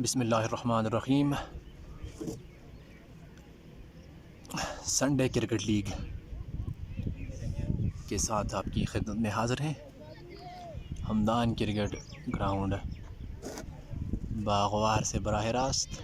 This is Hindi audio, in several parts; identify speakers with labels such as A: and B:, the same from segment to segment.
A: बिस्मिल्लाहिर्रहमानिर्रहीम। संडे क्रिकेट लीग के साथ आपकी खिदमत में हाज़िर हैं। हमदान क्रिकेट ग्राउंड बागवार से बराह रास्त।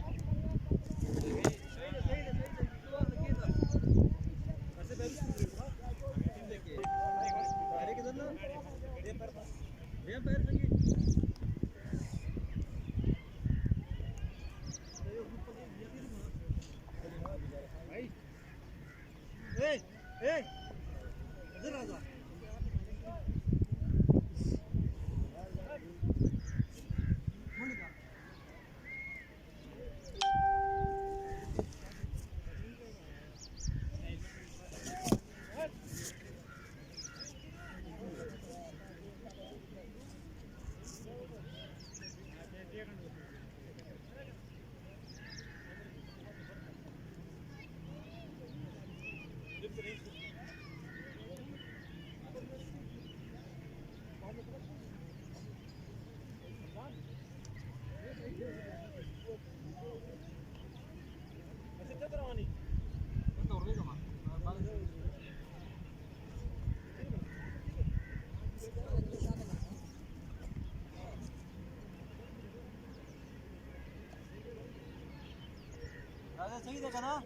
B: सही देखा ना।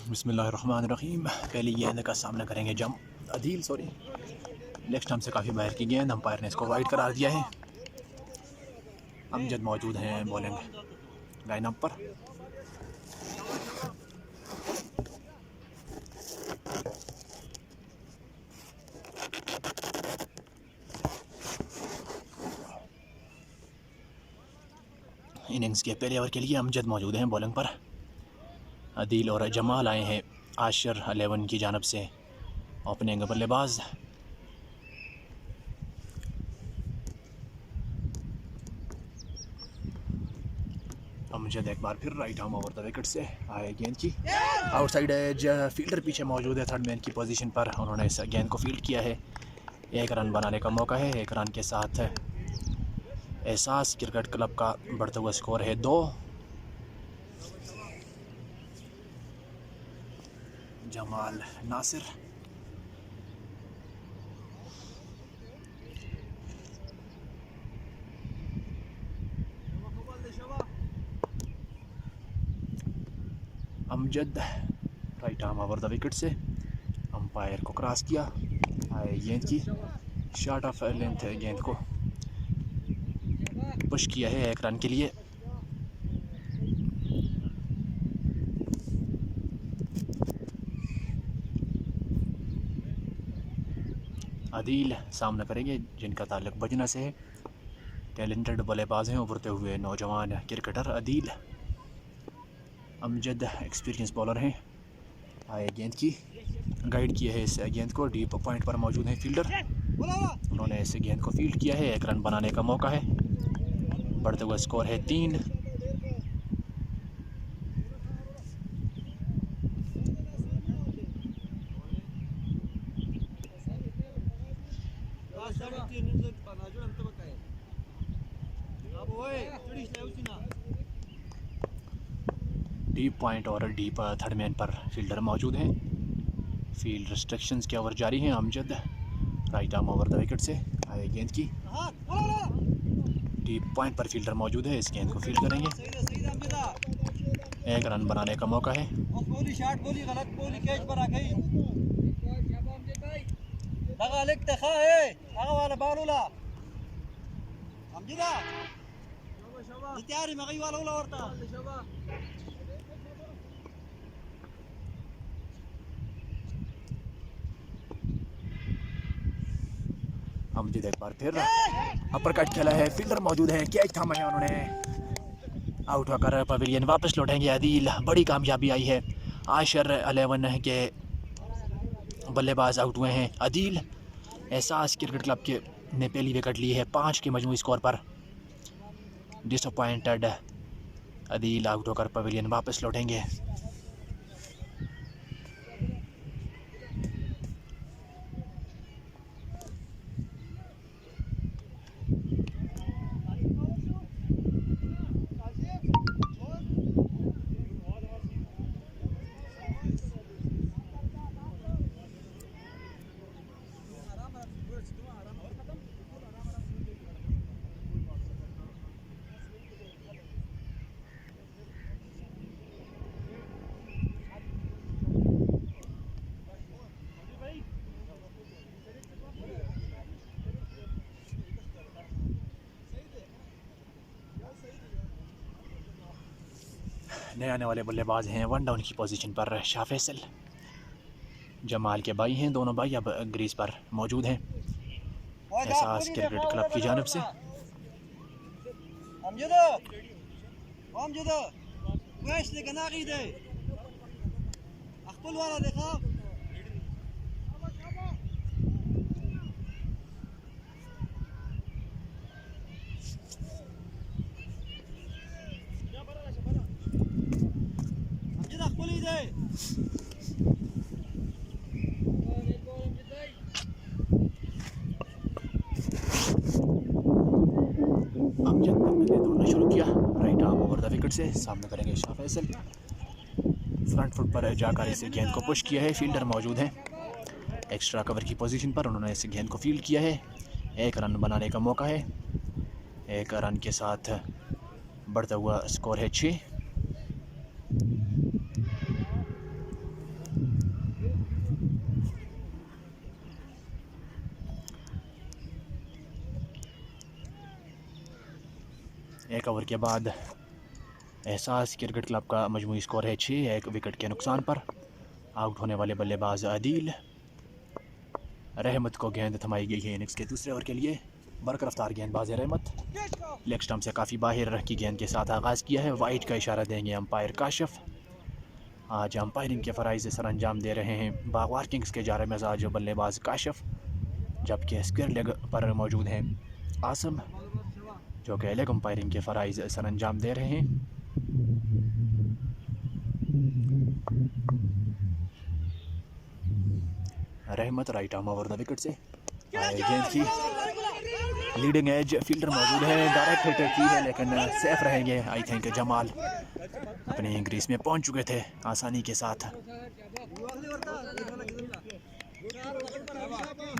A: बिस्मिल्लाहिर्रहमानिर्रहीम। पहली गेंद का सामना करेंगे अदील लेग स्टंप से काफ़ी बाहर की गेंद। अंपायर ने इसको वाइड करार दिया है। अमजद मौजूद हैं बॉलिंग लाइनअप पर। इनिंग्स के पहले ओवर के लिए अमजद मौजूद हैं बॉलिंग पर। अदील और जमाल आए हैं आशिर 11 की जानिब से ओपनिंग बल्लेबाज। अमजद एक बार फिर right arm over the wicket से आए गेंद की आउटसाइड एज। फील्डर पीछे मौजूद है थर्ड मैन की पोजीशन पर। उन्होंने इस गेंद को फील्ड किया है। एक रन बनाने का मौका है। एक रन के साथ एहसास क्रिकेट क्लब का बढ़ता हुआ स्कोर है 2। Jamal Nasir Amjad right arm over the wicket से अंपायर को क्रॉस किया। आए गेंद की शॉट ऑफ लेंथ गेंद को पुश किया है एक रन के लिए। अदील सामना करेंगे जिनका ताल्लुक बजना से है। टैलेंटेड बल्लेबाज हैं उभरते हुए नौजवान cricketer Adeel. Amjad experience bowler हैं। आए गेंद की गाइड किया है इस गेंद को। डीप पॉइंट पर मौजूद हैं फील्डर। उन्होंने इस गेंद को फील्ड किया है। एक रन बनाने का मौका है। बढ़ते हुए स्कोर है 3। डीप पॉइंट और डीप थर्ड मैन पर फील्डर मौजूद हैं। फील्ड रिस्ट्रिक्शंस के ओवर जारी हैं। Amjad right arm over the wicket से आए गेंद की डीप पॉइंट पर फील्डर मौजूद है। इस गेंद को फील्ड करेंगे। एक रन बनाने का मौका है। अमजद एक बार फिर अपर कट खेला है, फील्डर मौजूद है, कैच थामा है उन्होंने, आउट होकर पवेलियन वापस लौटेंगे आदिल। बड़ी कामयाबी आई है, आशर 11 के बल्लेबाज आउट हुए हैं। आदिल एहसास क्रिकेट क्लब के ने पहली विकेट ली है 5 के मजमूई स्कोर पर। डिसअपॉइंटेड आदिल आउट होकर पवेलियन वापस लौटेंगे। नए आने वाले बल्लेबाज हैं 1 डाउन की पोजीशन पर शाह फैसल, जमाल के भाई हैं, दोनों भाई अब ग्रीज पर मौजूद हैं। एहसास क्रिकेट क्लब की जानिब से अमजद ने दौड़ना शुरू किया, right arm over the wicket से सामने करेंगे शाह फैसल। फ्रंट फुट पर जाकर इस गेंद को पुश किया है, फील्डर मौजूद हैं एक्स्ट्रा कवर की पोजीशन पर, उन्होंने इस गेंद को फील्ड किया है। 1 रन बनाने का मौका है, 1 रन के साथ बढ़ता हुआ स्कोर है 6। एक ओवर के बाद एहसास क्रिकेट क्लब का मजमूई स्कोर है 6, 1 विकेट के नुकसान पर। आउट होने वाले बल्लेबाज आदिल। रहमत को गेंद थमाई गई है इनिंग्स के दूसरे ओवर के लिए। बरक रफ्तार गेंदबाज रहमत लेग स्टंप से काफ़ी बाहर की गेंद के साथ आगाज़ किया है। वाइड का इशारा देंगे अंपायर काशिफ। आज अंपायरिंग के फ़राइज़ सर अंजाम दे रहे हैं बागवार किंग्स के जारे मिजाज बल्लेबाज काशिफ, जबकि स्क्वायर लेग पर मौजूद हैं आसम, जो कि लेग अंपायरिंग के फ़राइज़ सर अंजाम दे रहे हैं। रहमत right arm over the wicket से गेंद की लीडिंग एज, फील्डर मौजूद है, डायरेक्ट हिट की है लेकिन सेफ रहेंगे। आई थिंक जमाल अपने ग्रीस में पहुंच चुके थे आसानी के साथ।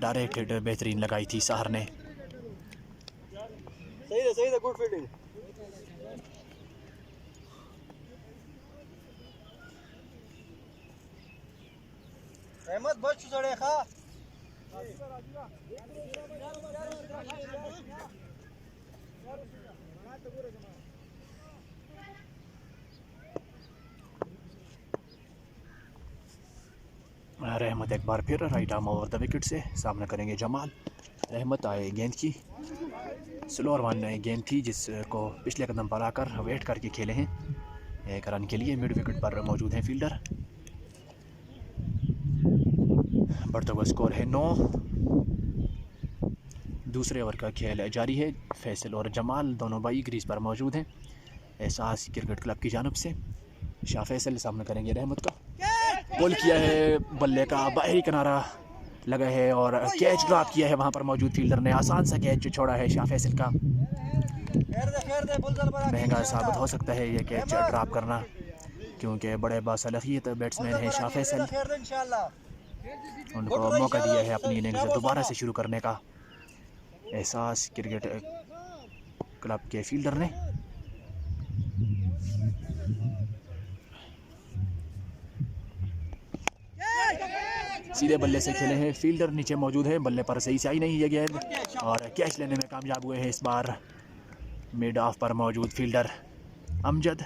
A: डायरेक्ट हिट बेहतरीन लगाई थी साहर ने।
B: सही है, गुड फील्डिंग। अहमद बच चढ़े खा
A: रहमत एक बार फिर right arm over the wicket से सामना करेंगे जमाल। रहमत आए गेंद की स्लोअर वन गेंद थी जिसको पिछले कदम पर आकर वेट करके खेले हैं। 1 रन के लिए मिड विकेट पर मौजूद हैं फील्डर। बढ़ता हुआ स्कोर है 9। दूसरे ओवर का खेल जारी है। फैसल और जमाल दोनों भाई ग्रीज पर मौजूद हैं एहसास क्रिकेट क्लब की जानिब से। शाह फैसल सामने करेंगे रहमत का, पुल किया है, बल्ले का बाहरी किनारा लगा है और कैच ड्रॉप किया है। वहां पर मौजूद फील्डर ने आसान सा कैच छोड़ा है शाह फैसल का। महंगा साबित हो सकता है ये कैच ड्रॉप करना, क्योंकि बड़े बासलाहियत बैट्समैन हैं शाह फैसल। उनको मौका दिया है अपनी इनिंग्स दोबारा से शुरू करने का एहसास क्रिकेट क्लब के फील्डर ने। सीधे बल्ले से खेले हैं, फील्डर नीचे मौजूद है, बल्ले पर सही से आई नहीं है गेंद और कैच लेने में कामयाब हुए हैं इस बार मिड ऑफ पर मौजूद फील्डर अमजद,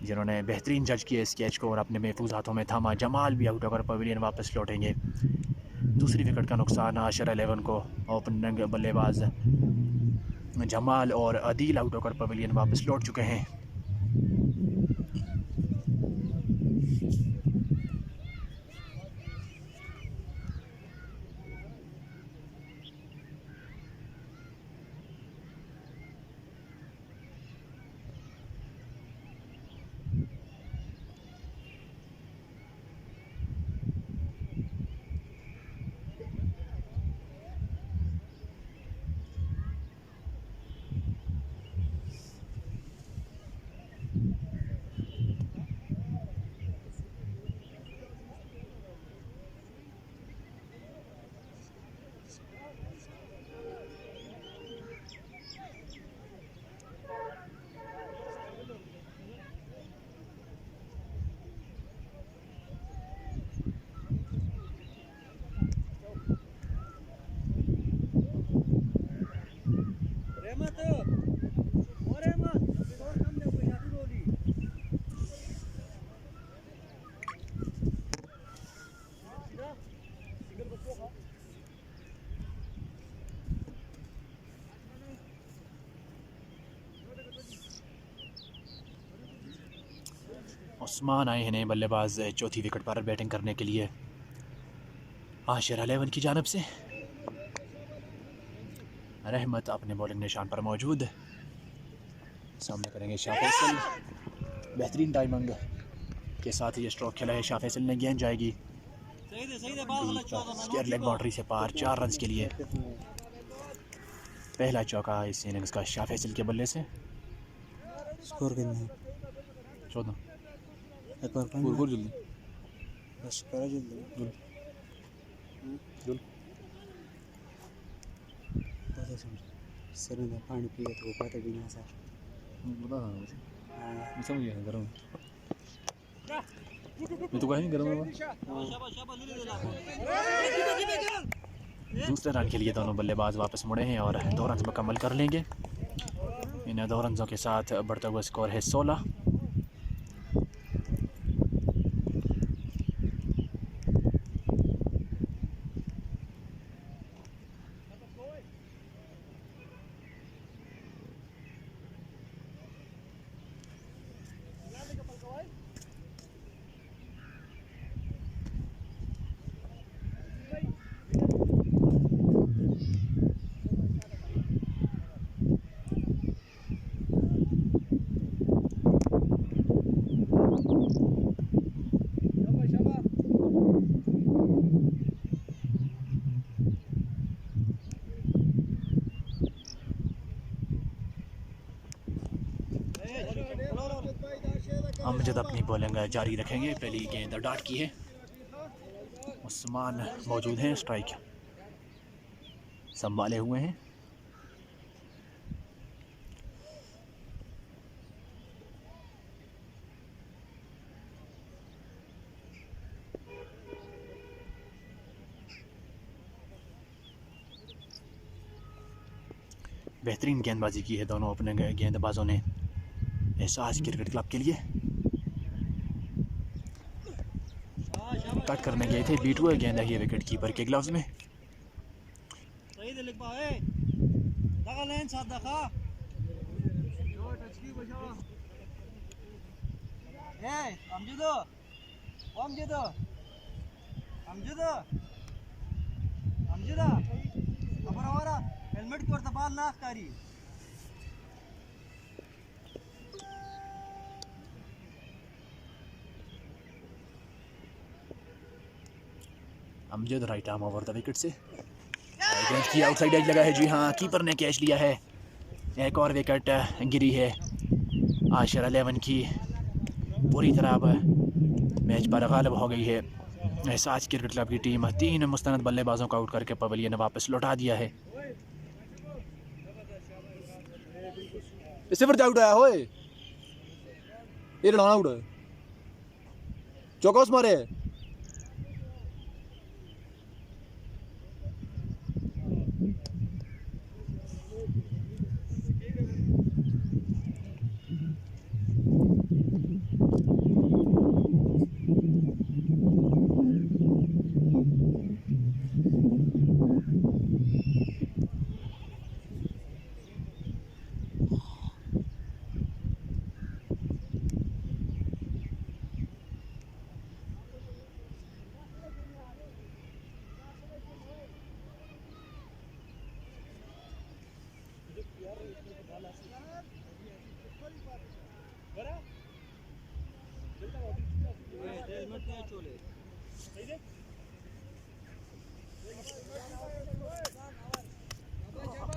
A: जिन्होंने बेहतरीन जज किया इस कैच को और अपने महफूज हाथों में थामा। जमाल भी आउट होकर पवेलियन वापस लौटेंगे। दूसरी विकेट का नुकसान आशिर 11 को। ओपनिंग बल्लेबाज जमाल और अदील आउट होकर पवेलियन वापस लौट चुके हैं। उस्मान आए हैं नए बल्लेबाज चौथी विकेट पर बैटिंग करने के लिए आशिर 11 की जानिब से। रहमत अपने बॉलिंग निशान पर मौजूद, सामने करेंगे शाह फैसल। बेहतरीन टाइमिंग के साथ ये स्ट्रोक खेला है शाह फैसल ने। गेंद जाएगी स्क्वायर लेग बाउंड्री से पार 4 रन के लिए। पहला चौका इस इनिंग्स का शाह फैसल के बल्ले से।
B: स्कोर कितना है?
A: 14।
B: एक और
A: बोल जल्दी
B: बस करो जल्दी। सर में पानी पिए तो पता भी नहीं सर।
A: बता मैं समझ गया गरम। मैं तो कहीं गरम है। दूसरे रन के लिए दोनों बल्लेबाज वापस मुड़े हैं और 2 रन मुकम्मल कर लेंगे। इन 2 रनों के साथ बढ़ता हुआ स्कोर है 16। अमजद अपनी बॉलिंग जारी रखेंगे। पहली गेंद डाट की है। उस्मान मौजूद हैं, स्ट्राइक संभाले हुए हैं। बेहतरीन गेंदबाजी की है दोनों अपने गेंदबाजों ने एहसास क्रिकेट क्लब के लिए। कट करने गए थे, बीट हुए गेंद है विकेट कीपर के ग्लव्स में।
B: हेलमेट की वरता बाल नाक कारी।
A: Amjad right arm over the wicket से। गेंद की आउटसाइड एज लगा है। जी हाँ, कीपर ने कैच लिया है। एक और विकेट गिरी है आशिर 11 की। पूरी तरह अब मैच पर गालिब हो गई है एहसास क्रिकेट क्लब की टीम। 3 मुस्तनद बल्लेबाजों को आउट करके पवेलियन ने वापस लौटा दिया है।
C: इससे फिर आउट आया होए ये लड़ाना आउट है। चौका मारे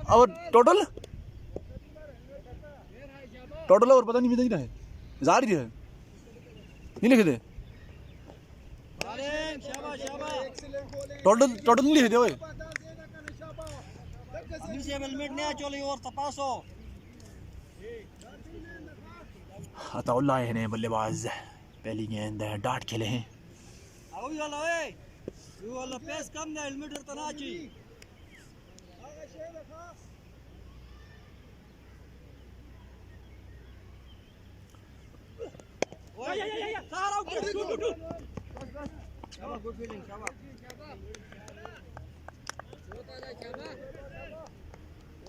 C: और टोटल टोटल और पता नहीं मिल रहा है जा रही है नहीं लिखे थे टोटल टोटल नहीं लिखे थे ओए अताउल्ला ने बल्लेबाज पहली गेंद डाट खेले हैं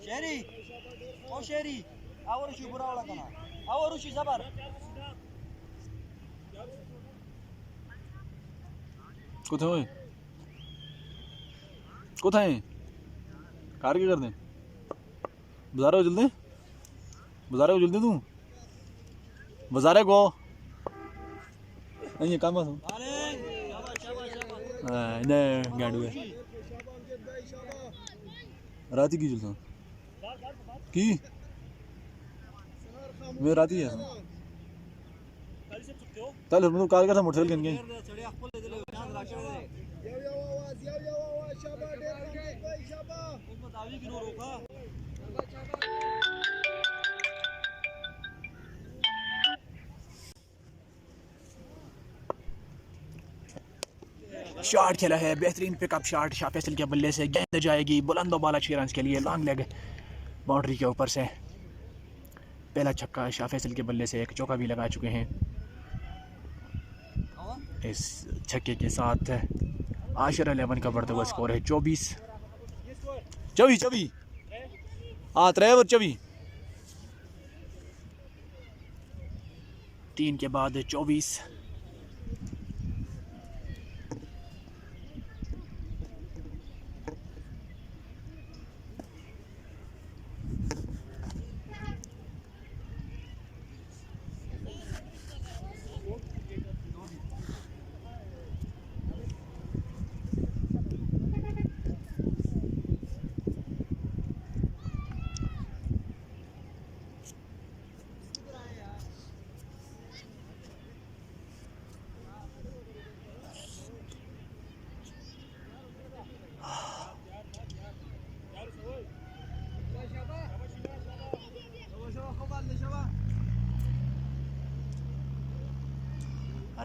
B: शेरी ओ शेरी आवरुशी बुरावला कना आवरुशी जबर
C: कोথায় कोথায় कार क्या कर दें बाजार को जल्दी तू बाजार को नहीं काम है इन्हें गाड़ू है राती की चलता की मैं राती है चल हम कार का मोटरसाइकिल गन गए
A: शॉट खेला है बेहतरीन पिकअप शॉट शाह फैसल के बल्ले से गेंद जाएगी बुलंद बाला 6 रन के लिए लॉन्ग लेग बाउंड्री के ऊपर से पहला छक्का शाह फैसल के बल्ले से एक चौका भी लगा चुके हैं इस छक्के के साथ आशिर 11 का बढ़ता हुआ स्कोर है 24 हाँ 24 3 के बाद 24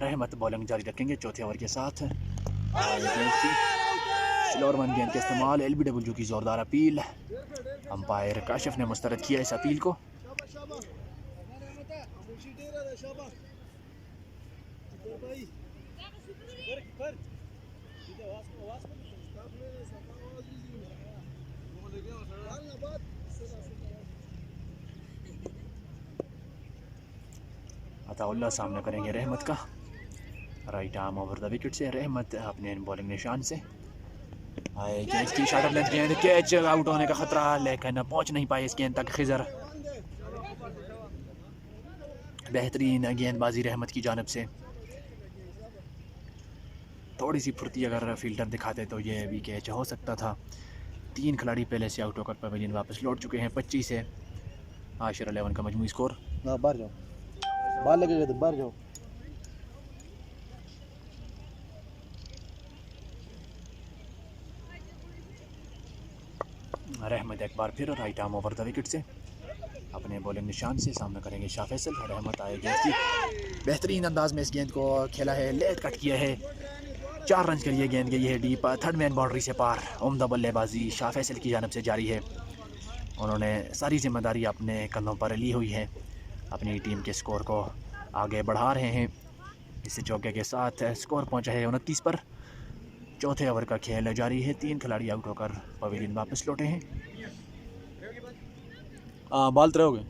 A: रहमत बॉलिंग जारी रखेंगे चौथे ओवर के साथ स्लोअर वन गेंद के इस्तेमाल LBW की ज़ोरदार अपील अंपायर काशिफ ने मुस्तरद किया इस अपील को अताउल्ला सामना करेंगे रहमत का right arm over the wicket से रहमत अपने बॉलिंग निशान से आए कैच की शॉट लेंथ गेंद कैच आउट होने का खतरा लेकिन पहुंच नहीं पाए इस गेंद तक खिजर बेहतरीन गेंदबाजी रहमत की जानिब से थोड़ी सी फुर्ती अगर फील्डर दिखाते तो ये भी कैच हो सकता था 3 खिलाड़ी पहले से आउट होकर पवेलियन वापस लौट चुके हैं 25 है आशिर 11 का मजमूई स्कोर
C: बाहर जाओ बाहर लगेगा तो बाहर जाओ
A: रहमत एक बार फिर right arm over the wicket से अपने बॉलिंग निशान से सामना करेंगे शाह फैसल रहमत आए गेंद की बेहतरीन अंदाज में इस गेंद को खेला है लेट कट किया है 4 रन के लिए गेंद गई है डीप थर्ड मैन बाउंड्री से पार उम्दा बल्लेबाजी शाह फैसल की जानिब से जारी है उन्होंने सारी जिम्मेदारी अपने कंधों पर ली हुई है अपनी टीम के स्कोर को आगे बढ़ा रहे हैं इस चौके के साथ स्कोर पहुंचा है 29 पर चौथे ओवर का खेल जारी है 3 खिलाड़ी आउट होकर पवेलियन वापस लौटे हैं
C: हाँ बाल 3 हो गए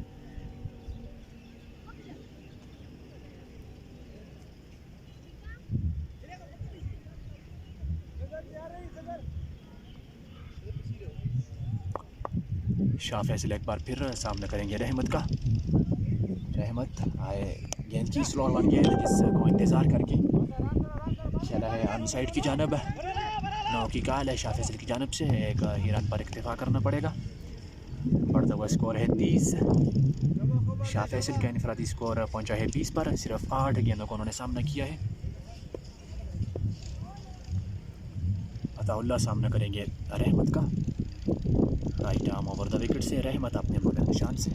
A: शाह फैसल एक बार फिर सामना करेंगे रहमत का। रहमत आए गेंद की स्लो वन गेंद जिसको इंतज़ार करके खेला है आर्मी साइड की जानब। 9 की काल है शाह फैसल की जानब से, एक ही रन पर इक्तफा करना पड़ेगा। बढ़ता हुआ स्कोर है 30। शाह फैसल का इनफरादी स्कोर पहुंचा है 20 पर। सिर्फ 8 गेंदों को उन्होंने सामना किया है। अताउल्लाह सामना करेंगे रहमत का। Right arm over the wicket से रहमत अपने बुलंद निशान से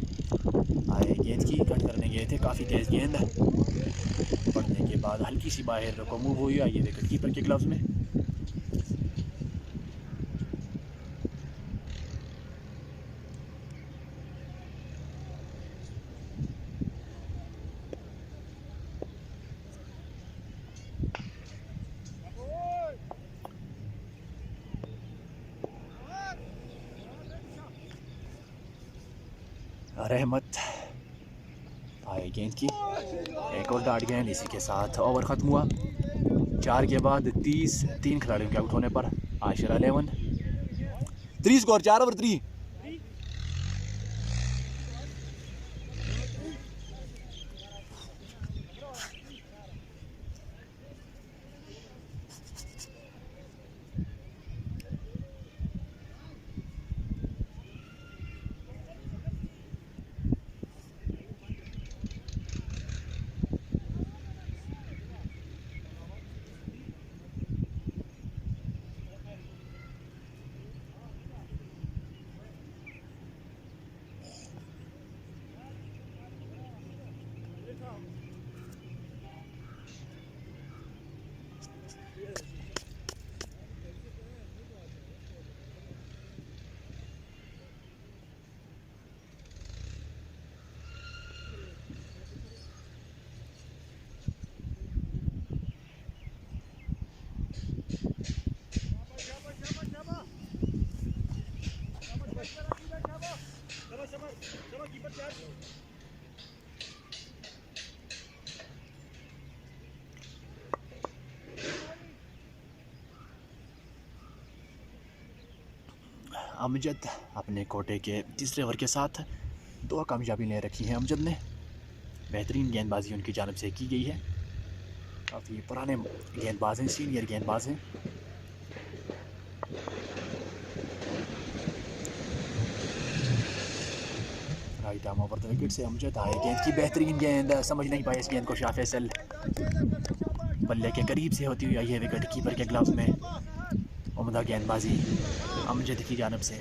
A: आए गेंद की कट करने गए थे। काफ़ी तेज़ गेंद पड़ने के बाद हल्की सी बाहर को मूव हुई है, ये विकेट कीपर के ग्लव्स में। रहमत आए गेंद की एक और डाट गेंद, इसी के साथ ओवर ख़त्म हुआ। 4 के बाद 30, 3 खिलाड़ियों के आउट होने पर आशिर 11।
C: 3 score 4 over 3।
A: अमजद अपने कोटे के तीसरे ओवर के साथ 2 कामयाबी ले रखी है अमजद ने। बेहतरीन गेंदबाजी उनकी जानब से की गई है। काफ़ी पुराने गेंदबाज हैं, सीनियर गेंदबाज हैं। Right arm over the wicket से अमजद आए गेंद की बेहतरीन गेंद, समझ नहीं पाए इस गेंद को शाह फैसल। बल्ले के करीब से होती हुई आई है विकेट कीपर के ग्लव्स में। उम्दा गेंदबाजी अमजद की जानब से।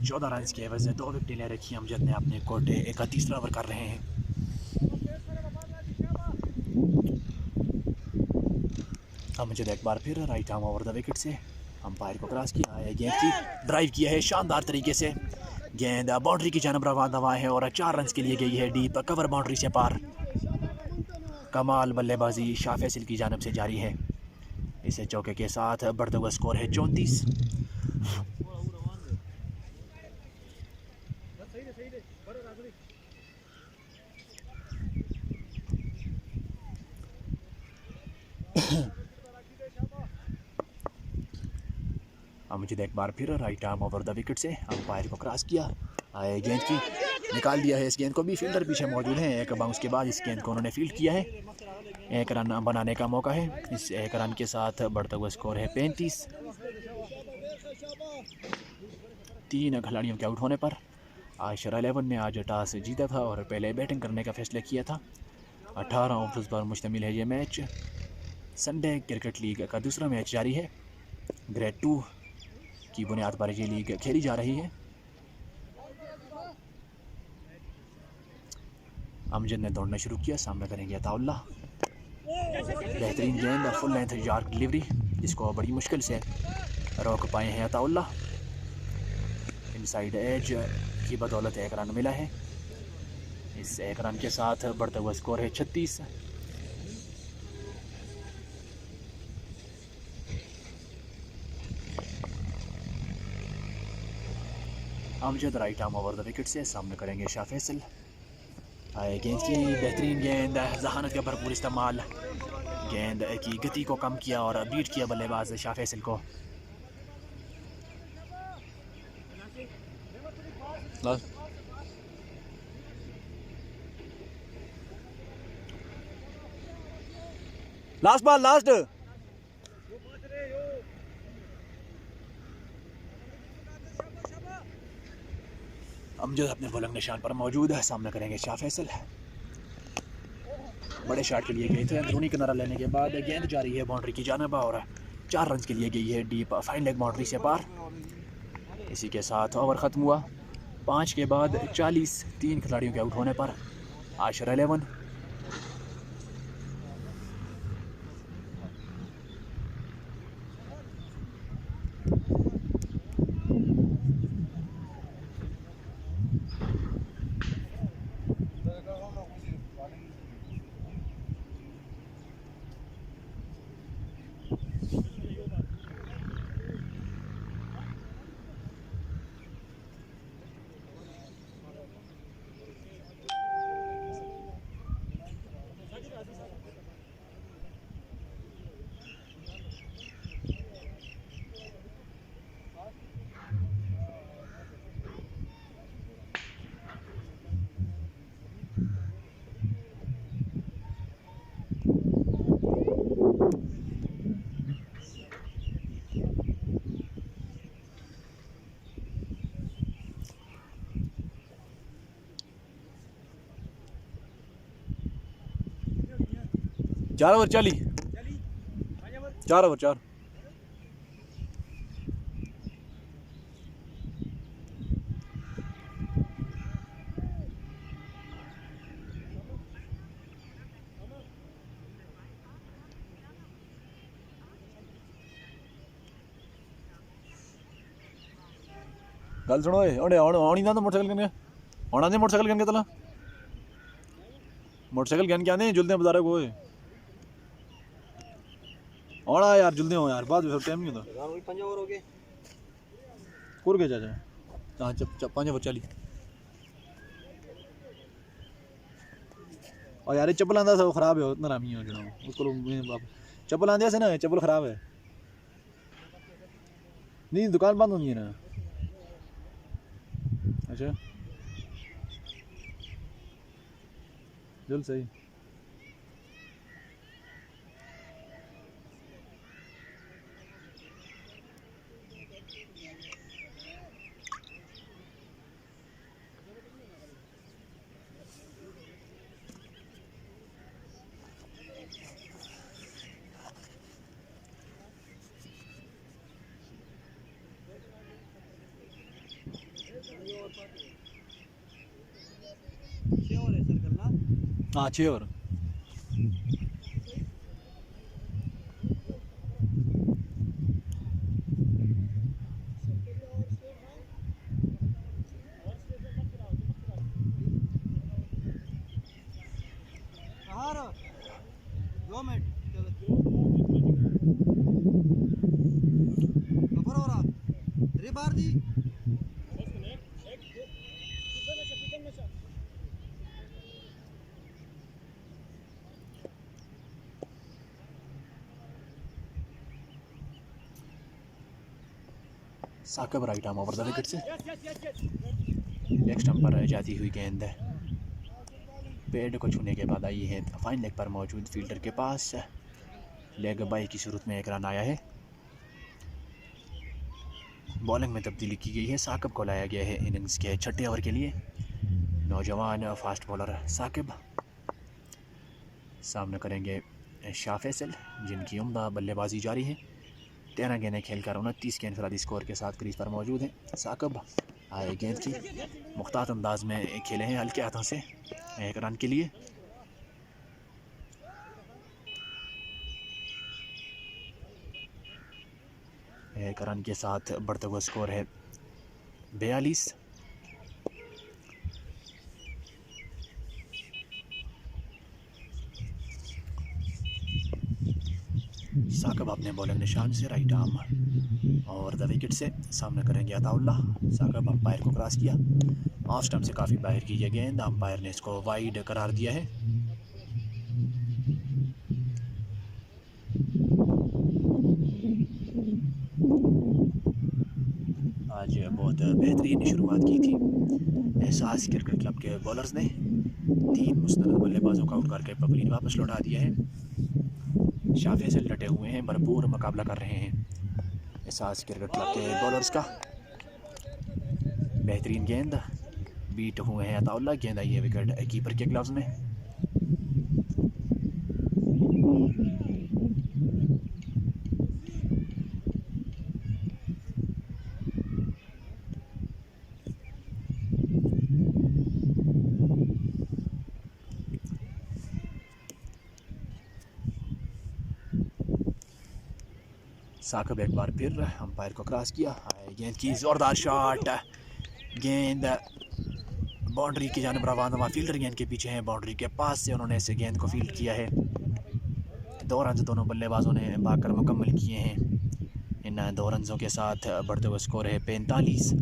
A: चौदह रन के एवज 2 विकेटें ले रखी अमजद ने अपने कोटे का तीसरा ओवर कर रहे हैं। अमजद एक बार फिर right arm over the wicket से अंपायर को क्रॉस किया है, गेंद की ड्राइव किया है शानदार तरीके से। गेंद बाउंड्री की जानब रवा दवा है और 4 रन के लिए गई है डीप कवर बाउंड्री से पार। कमाल बल्लेबाजी शाह फैसल की जानब से जारी है। इसे चौके के साथ बढ़ता हुआ स्कोर है 34। अमजद एक बार फिर right arm over the wicket से अंपायर को क्रॉस किया, आए गेंद की निकाल दिया है। इस गेंद को भी फील्डर पीछे मौजूद हैं। एक बाउंस के बाद इस गेंद को उन्होंने फील्ड किया है। 1 रन बनाने का मौका है। इस 1 रन के साथ बढ़ता हुआ स्कोर है 35। 3 खिलाड़ियों के आउट होने पर आशिर 11 ने आज टॉस जीता था और पहले बैटिंग करने का फैसला किया था। 18 ओवर्स पर मुश्तमिल है ये मैच। संडे क्रिकेट लीग का दूसरा मैच जारी है। ग्रेड 2 की बुनियाद पर ये लीग खेली जा रही है। अमजद ने दौड़ना शुरू किया, सामना करेंगे अताउल्लाह। बेहतरीन गेंद, फुल लेंथ यार्क डिलीवरी, जिसको बड़ी मुश्किल से रोक पाए हैं अताउल्लाह। इनसाइड एज की बदौलत 1 रन मिला है। इस 1 रन के साथ बढ़ता हुआ स्कोर है 36। Amjad right arm over the wicket से सामना करेंगे शाह फैसल। आए गेंद की बेहतरीन गेंद, जहानत का भरपूर इस्तेमाल। गेंद की गति को कम किया और बीट किया बल्लेबाज शाह फैसल को।
C: Last ball last.
A: अमजद अपने बॉलिंग निशान पर मौजूद है, सामने करेंगे शाह फैसल। बड़े शॉट के लिए गए थे, अंदरूनी किनारा लेने के बाद गेंद जा रही है बाउंड्री की जानिब और 4 रन के लिए गई है डीप फाइन लेग बाउंड्री से पार। इसी के साथ ओवर ख़त्म हुआ। 5 के बाद 40, 3 खिलाड़ियों के आउट होने पर आशर 11।
C: चार ओवर 40, 4 ओवर 4। गल सुनो आनी ना मोटरसाइकिल कन आना दे मोटरसाइकिल कन के तला मोटरसाइकिल कन के आने जुलते हैं बाजार को आना यार जुलते हो यार बाद में टाइम नहीं होता।
B: 5 ओवर हो गए
C: कुर के चाचा हाँ 5 ओवर 40। और यार चप्पल आंदा सब खराब है उतना रामी हो जना उसको चप्पल आंदे से ना चप्पल खराब है नहीं दुकान बंद होनी है ना। अच्छा चल सही। हाँ 6 ओवर।
A: Saqib right arm over the wicket से लेग स्टंप पर जाती हुई गेंद पेड़ को छूने के बाद आई है फाइन लेग पर मौजूद फील्डर के पास। लेग बाई की सूरत में एक रन आया है। बॉलिंग में तब्दीली की गई है, साकिब को लाया गया है इनिंग्स के 6ठे ओवर के लिए। नौजवान फास्ट बॉलर साकिब सामने करेंगे शाह फैसल जिनकी उम्दा बल्लेबाजी जारी है। 13 गेंदें खेलकर 29 के इनफरादी स्कोर के साथ क्रीज पर मौजूद हैं। साकिब आए गेंद की मुख्तार अंदाज में खेले हैं हल्के हाथों से 1 रन के लिए। एक रन के साथ बढ़ते हुए स्कोर है 42। साकिब अपने बॉलिंग निशान से राइट आर्म और द विकेट से सामने करेंगे अताउल्लाह। साकिब अंपायर को क्रॉस किया, ऑफ स्टंप से काफ़ी बाहर की यह गेंद, अंपायर ने इसको वाइड करार दिया है। बहुत बेहतरीन शुरुआत की थी एहसास क्रिकेट क्लब के बॉलर्स ने। 3 मुस्तनद बल्लेबाजों का आउट करके पवेलियन वापस लौटा दिया है। शाह फैसल डटे हुए हैं, भरपूर मुकाबला कर रहे हैं एहसास क्रिकेट क्लब के बॉलर्स का। बेहतरीन गेंद बीट हुए हैं अताउल्ला, गेंद आई है विकेट कीपर के ग्लव्स में। साकिब एक बार फिर अंपायर को क्रॉस किया, गेंद की ज़ोरदार शॉट, गेंद बाउंड्री की जानिब रवाना। फील्डर गेंद के पीछे हैं, बाउंड्री के पास से उन्होंने इस गेंद को फील्ड किया है। 2 रन दोनों बल्लेबाजों ने भागकर मुकम्मल किए हैं। इन 2 रनों के साथ बढ़ते हुए स्कोर है 45।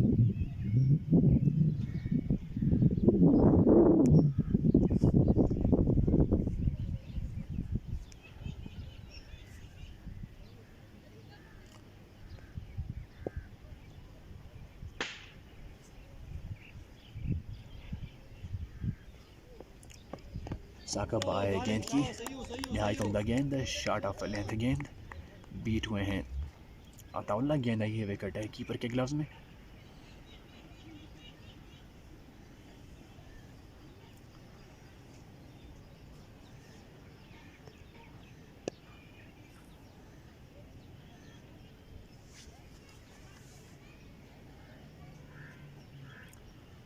A: साकिब आए गेंद की नहायत उम्दा गेंद, शॉट ऑफ लेंथ गेंद, बीट हुए हैं अताउल्ला, गेंद आई है विकेट कीपर के ग्लव्स में।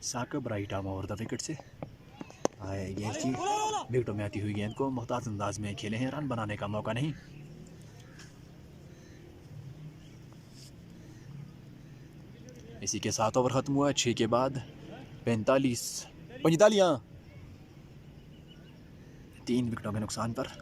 A: Saqib right arm over the wicket से आए गेंद की विकेटों में आती हुई गेंद को मुख्तार अंदाज में खेले हैं, रन बनाने का मौका नहीं। इसी के साथ ओवर ख़त्म हुआ। 6 के बाद 45 3 विकेटों के नुकसान पर।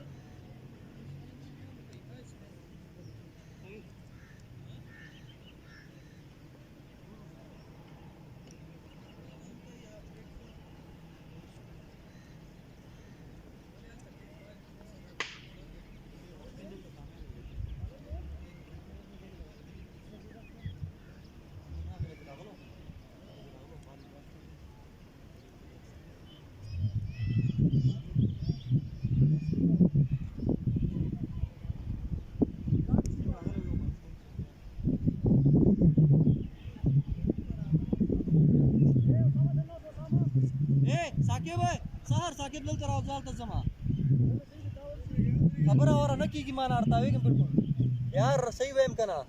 B: साकिब सहर साकिब लल कराव चालतं जमा खबर और नक्की की मान आरता है बिल्कुल यार सही वेम कना।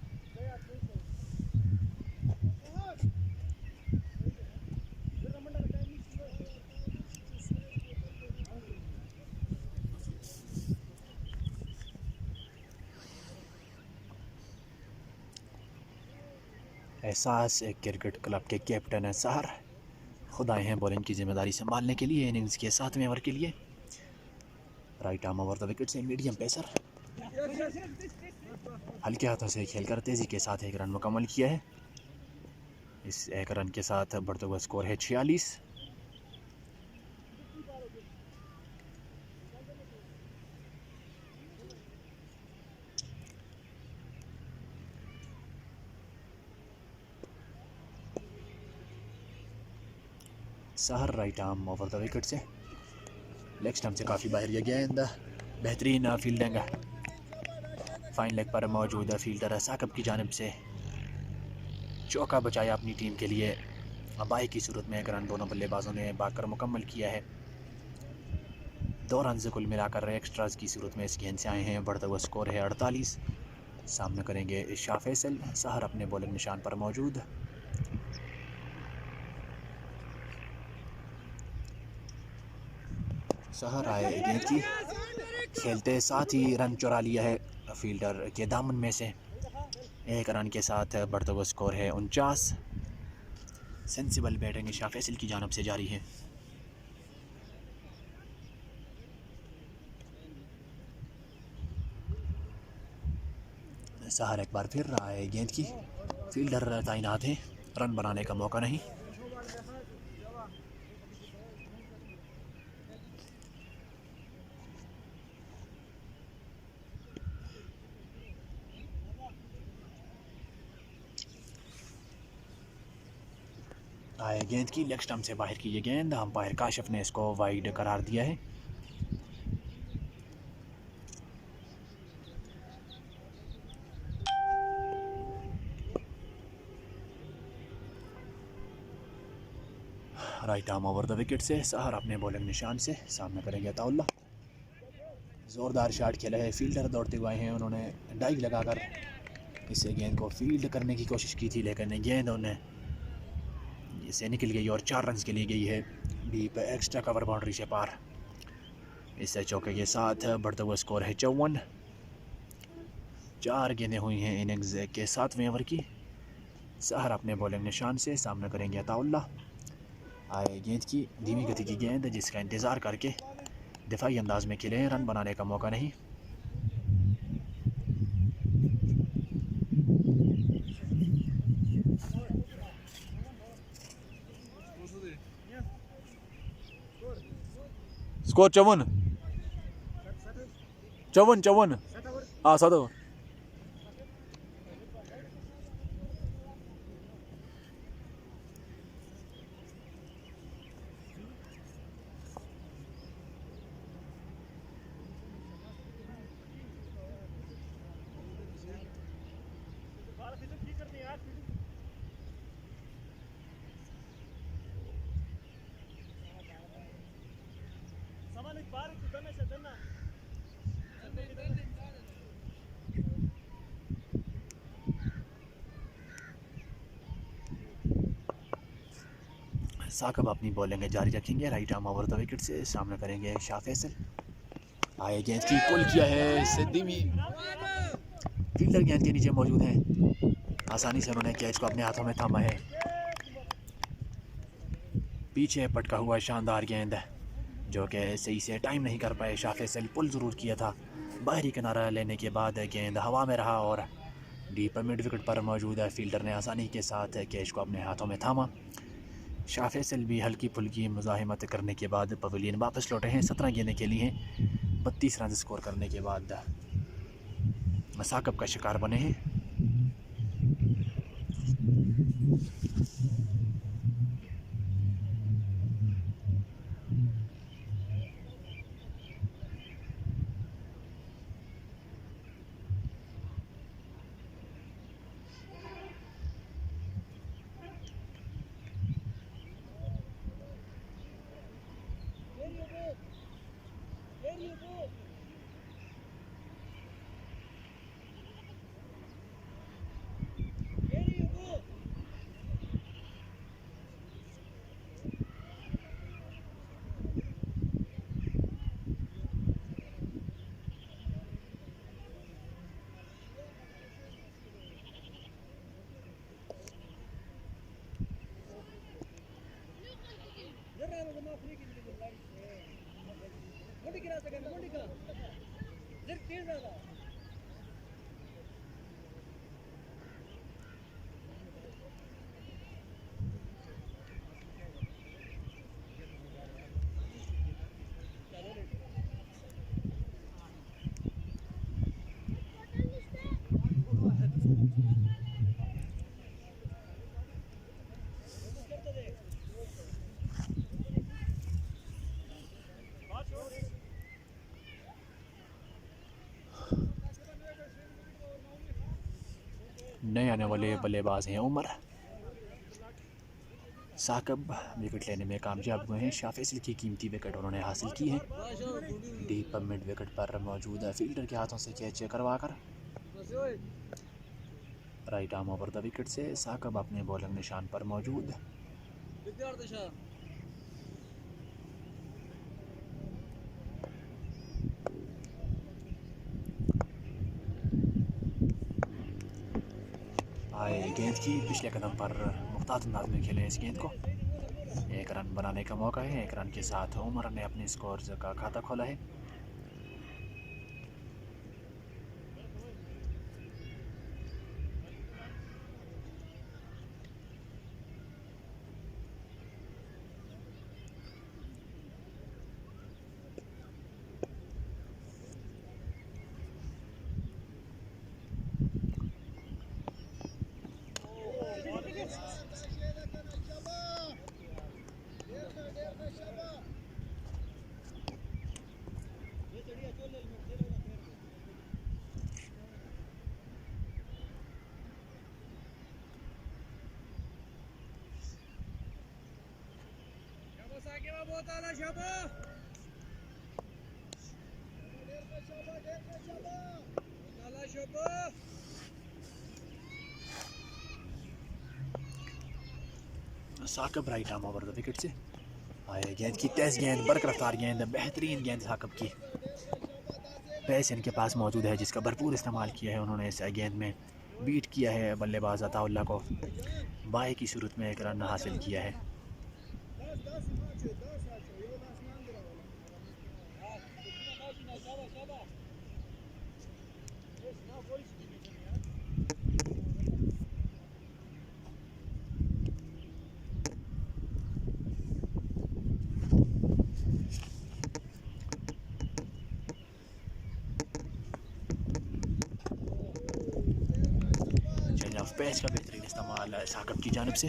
A: एहसास एक क्रिकेट क्लब के कैप्टन है सहर, खुद आए हैं बॉलिंग की जिम्मेदारी संभालने के लिए इनिंग्स के 7वें ओवर के लिए। Right arm over the wicket से मीडियम पेसर हल्के हाथों से खेलकर तेज़ी के साथ 1 रन मुकम्मल किया है। इस 1 रन के साथ बढ़ते हुए स्कोर है 46। सहर right arm over the wicket से लेग स्टंप से काफ़ी बाहर ये गेंद, बेहतरीन फील्डिंग फाइन लेग पर मौजूद फील्डर साकिब की जानिब से चौका बचाया अपनी टीम के लिए। बाई की सूरत में 1 रन दोनों बल्लेबाजों ने भागकर मुकम्मल किया है। 2 रन से कुल मिलाकर एक्स्ट्राज की सूरत में इस गेंद से आए हैं। बढ़ता हुआ स्कोर है 48। सामने करेंगे शाह फैसल, सहर अपने बॉलिंग निशान पर मौजूद। सहर आए गेंद की खेलते साथ ही रन चुरा लिया है फील्डर के दामन में से। 1 रन के साथ बढ़ता हुआ स्कोर है 49। सेंसिबल बैटिंग शाह फैसल की जानिब से जारी है। सहर एक बार फिर रहा है गेंद की, फील्डर तैनात है, रन बनाने का मौका नहीं। आए गेंद की लेग स्टंप से बाहर की ये गेंद, अंपायर काशिफ ने इसको वाइड करार दिया है। Right arm over the wicket से सहर अपने बॉलिंग निशान से सामने करेंगे अताउल्ला। ज़ोरदार शॉट खेला है, फील्डर दौड़ते हुए हैं, उन्होंने डाइव लगाकर इसे गेंद को फील्ड करने की कोशिश की थी, लेकिन गेंद उन्हें इसे निकल गई और 4 रन के लिए गई है डीप एक्स्ट्रा कवर बाउंड्री से पार। इससे चौके के साथ बढ़ता हुआ स्कोर है 54। 4 गेंदें हुई हैं इनिंग्स के 7वें ओवर की। सहर अपने बॉलिंग निशान से सामना करेंगे अताउल्ला। आए गेंद की धीमी गति की गेंद जिसका इंतज़ार करके दिफाई अंदाज में खेले, रन बनाने का मौका नहीं।
C: स्कोर 54 54 हाँ 7 ओवर।
A: साकब अपनी बॉलिंग जारी रखेंगे। Right arm over the wicket से सामना करेंगे शाह फैसल। आए गेंद की पुल किया है सिद्धि में, फील्डर गेंद के नीचे मौजूद हैं, आसानी से उन्होंने कैच को अपने हाथों में थामा है। पीछे पटका हुआ शानदार गेंद जो कि सही से टाइम नहीं कर पाए शाह फैसल। पुल ज़रूर किया था, बाहरी किनारा लेने के बाद गेंद हवा में रहा और डीप मिड विकेट पर मौजूद फील्डर ने आसानी के साथ कैच को अपने हाथों में थामा। शाह फैसल भी हल्की फुल्की मुज़ाहिमत करने के बाद पवेलियन वापस लौटे हैं। 17 गेंदें खेली हैं, 32 रन स्कोर करने के बाद साकब का शिकार बने हैं। नए आने वाले बल्लेबाज हैं उमर। साकब विकेट लेने में कामयाब हुए हैं। शाह फैसल की कीमती विकेट उन्होंने हासिल की है। डीप मिड विकेट पर मौजूद फील्डर के हाथों से कैच करवाकर right arm over the wicket से साकब अपने बॉलिंग निशान पर मौजूद। आए गेंद की पिछले कदम पर मुख्तार अंदाज में खेले इस गेंद को। 1 रन बनाने का मौका है। 1 रन के साथ उमर ने अपने स्कोर का खाता खोला है। Saqib right arm over the wicket से आए। गेंद की तेज गेंद, बरकरार गेंद, बेहतरीन गेंद साकिब की। पेस इनके पास मौजूद है जिसका भरपूर इस्तेमाल किया है उन्होंने। इस गेंद में बीट किया है बल्लेबाज अताउल्ला को, बाई की सूरत में एक रन हासिल किया है। पेस का बेहतरीन इस्तेमाल साकिब की जानिब से।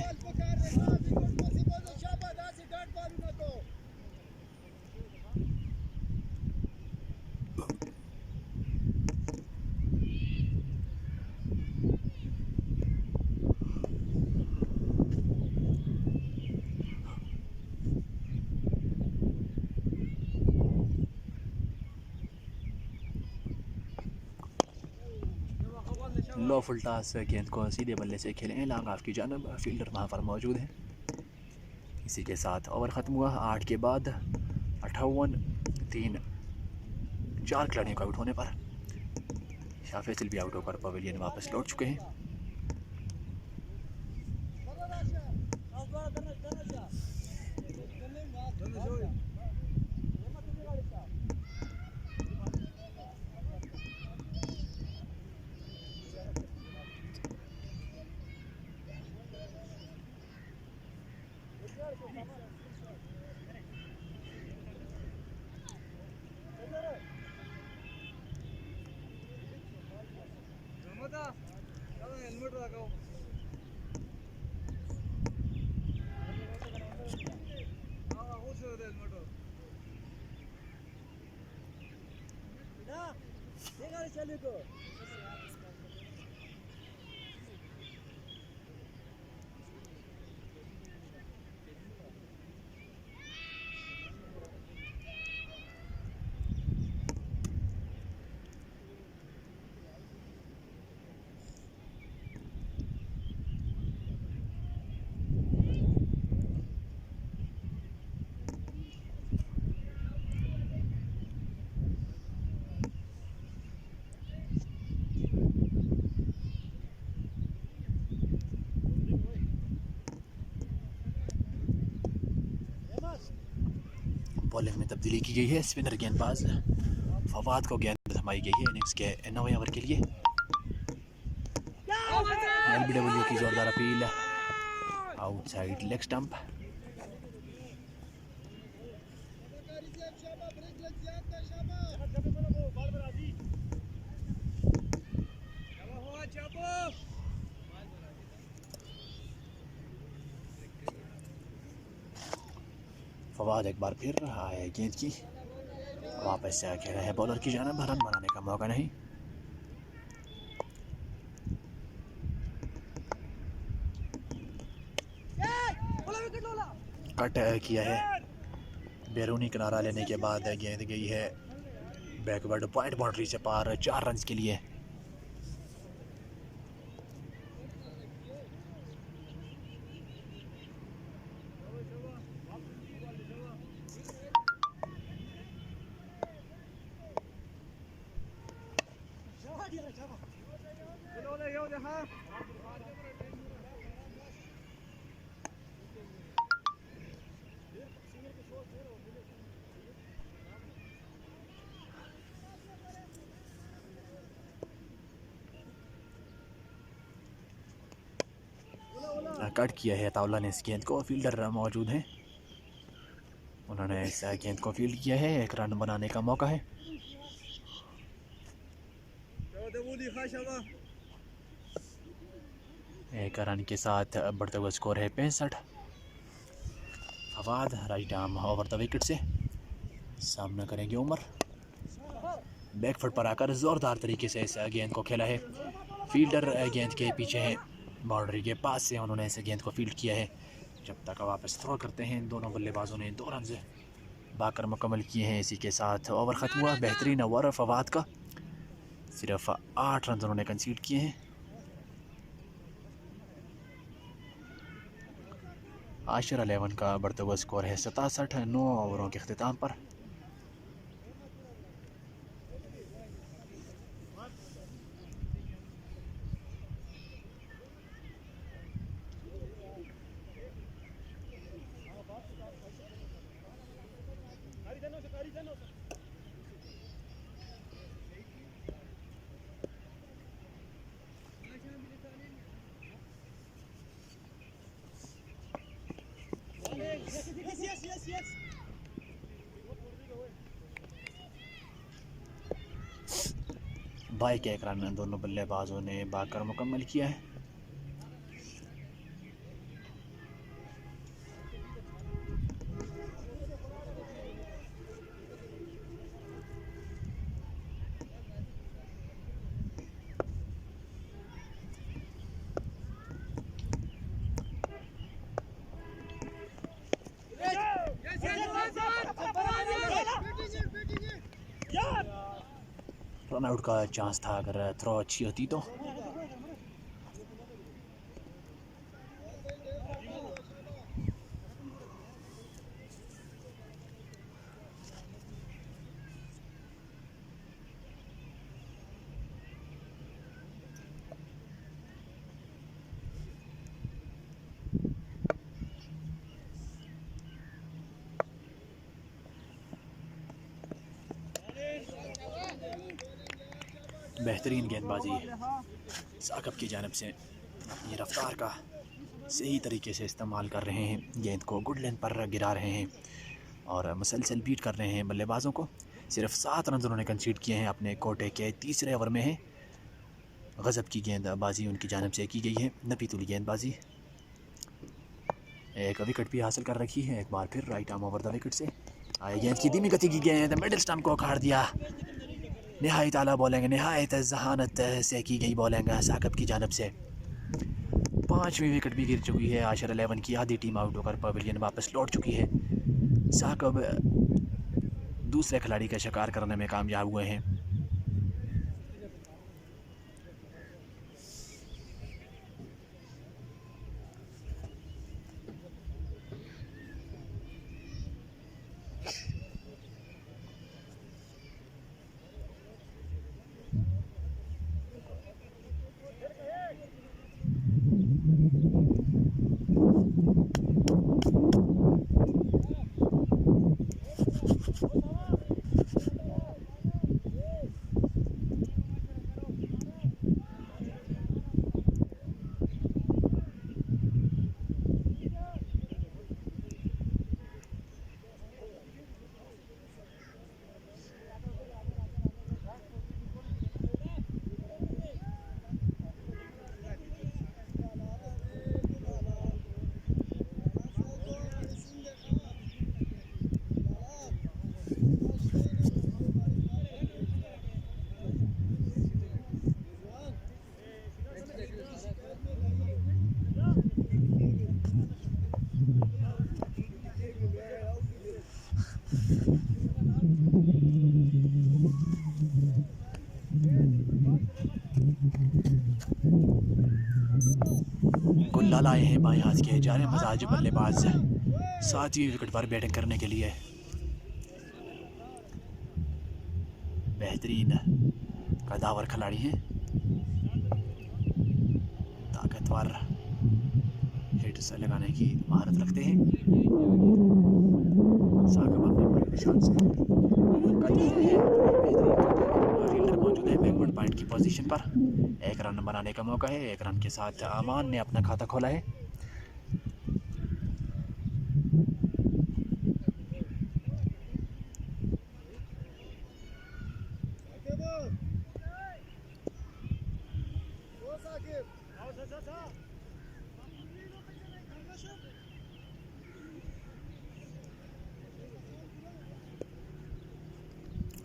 A: लो फुल टॉस गेंद को सीधे बल्ले से खेलें लॉन्ग ऑफ की जानब, फील्डर वहाँ पर मौजूद है। इसी के साथ ओवर ख़त्म हुआ। 8 के बाद 58, 3 4 खिलाड़ियों को आउट होने पर शाह फैसल भी आउट होकर पवेलियन वापस लौट चुके हैं। बॉलिंग में तब्दीली की गई है। स्पिनर गेंदबाज फवाद को गेंद थमाई गई है इनिंग्स के 9वें ओवर के लिए। एलबीडब्ल्यू की जोरदार appeal, outside leg stump. Fawad एक बार फिर रहा है गेंद की वापस से खेल रहा है बॉलर की जानिब, रन बनाने का मौका नहीं। कट किया है, बैरूनी किनारा लेने के बाद गेंद गई है बैकवर्ड पॉइंट बाउंड्री से पार 4 रन के लिए। कट किया है ताउला ने इस गेंद को, फील्डर मौजूद हैं, उन्होंने इस गेंद को फील्ड किया है। एक रन बनाने का मौका है। एक रन के साथ बढ़ते हुए स्कोर है 65। Fawad right arm over the wicket से सामना करेंगे उमर। बैकफुट पर आकर ज़ोरदार तरीके से इस गेंद को खेला है। फील्डर गेंद के पीछे है, बाउंड्री के पास से उन्होंने इस गेंद को फील्ड किया है। जब तक वापस थ्रो करते हैं। इन दोनों बल्लेबाजों ने 2 रन बाकर मुकम्मल किए हैं। इसी के साथ ओवर ख़त्म हुआ। बेहतरीन ओवर फवाद का, सिर्फ 8 रन उन्होंने कंसीड किए हैं। आशिर 11 का बढ़ते हुआ स्कोर है 67 9 ओवरों के अख्तिताम पर। बाई के 1 रन दोनों बल्लेबाजों ने बाकर मुकम्मल किया है। रन आउट का चांस था अगर थ्रो अच्छी होती तो। बेहतरीन गेंदबाजी साकब की जानिब से, अपनी रफ्तार का सही तरीके से इस्तेमाल कर रहे हैं। गेंद को गुड लेंथ पर गिरा रहे हैं और मुसलसल बीट कर रहे हैं बल्लेबाजों को। सिर्फ 7 रन उन्होंने कंसीड किए हैं। अपने कोटे के तीसरे ओवर में है। गज़ब की गेंदबाजी उनकी जानिब से की गई है। नपीतुली गेंदबाजी, एक विकेट भी हासिल कर रखी है। एक बार फिर right arm over the wicket से आई गेंद की धीमी गति की गेंद मिडिल स्टंप को उखाड़ दिया। नहायत आला बॉलिंग, नहायत जहानत से की गई बॉलिंग साकब की जानिब से। 5वीं विकेट भी गिर चुकी है। आशिर 11 की आधी टीम आउट होकर पवेलियन वापस लौट चुकी है। साकब दूसरे खिलाड़ी का शिकार करने में कामयाब हुए हैं। गुल्ला लाए हैं बाएं हाथ के जारे मजाज बल्लेबाज 7वीं विकेट पर बैटिंग करने के लिए। बेहतरीन कदावर खिलाड़ी हैं, ताकतवर हिट से लगाने की महारत रखते हैं। साकब अपने बड़े निशान से फील्डर मौजूद है बैकवर्ड पॉइंट की पोजीशन पर। 1 रन बनाने का मौका है। 1 रन के साथ अमान ने अपना खाता खोला है।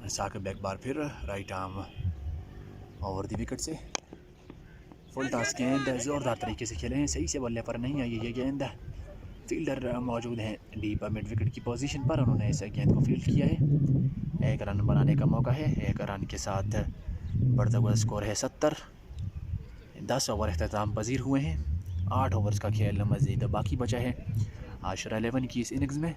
A: साकब एक बार फिर right arm over the wicket से फुल टॉस गेंद ज़ोरदार तरीके से खेले हैं। सही से बल्ले पर नहीं आई ये गेंद। फील्डर मौजूद हैं डीप मिड विकेट की पोजीशन पर। उन्होंने इस गेंद को फील्ड किया है। 1 रन बनाने का मौका है। 1 रन के साथ बढ़ता हुआ स्कोर है 70। 10 ओवर अख्ताम पजीर हुए हैं। 8 ओवर्स का खेल मज़ीद बाकी बचा है आशरा 11 की इस इनिंग्स में।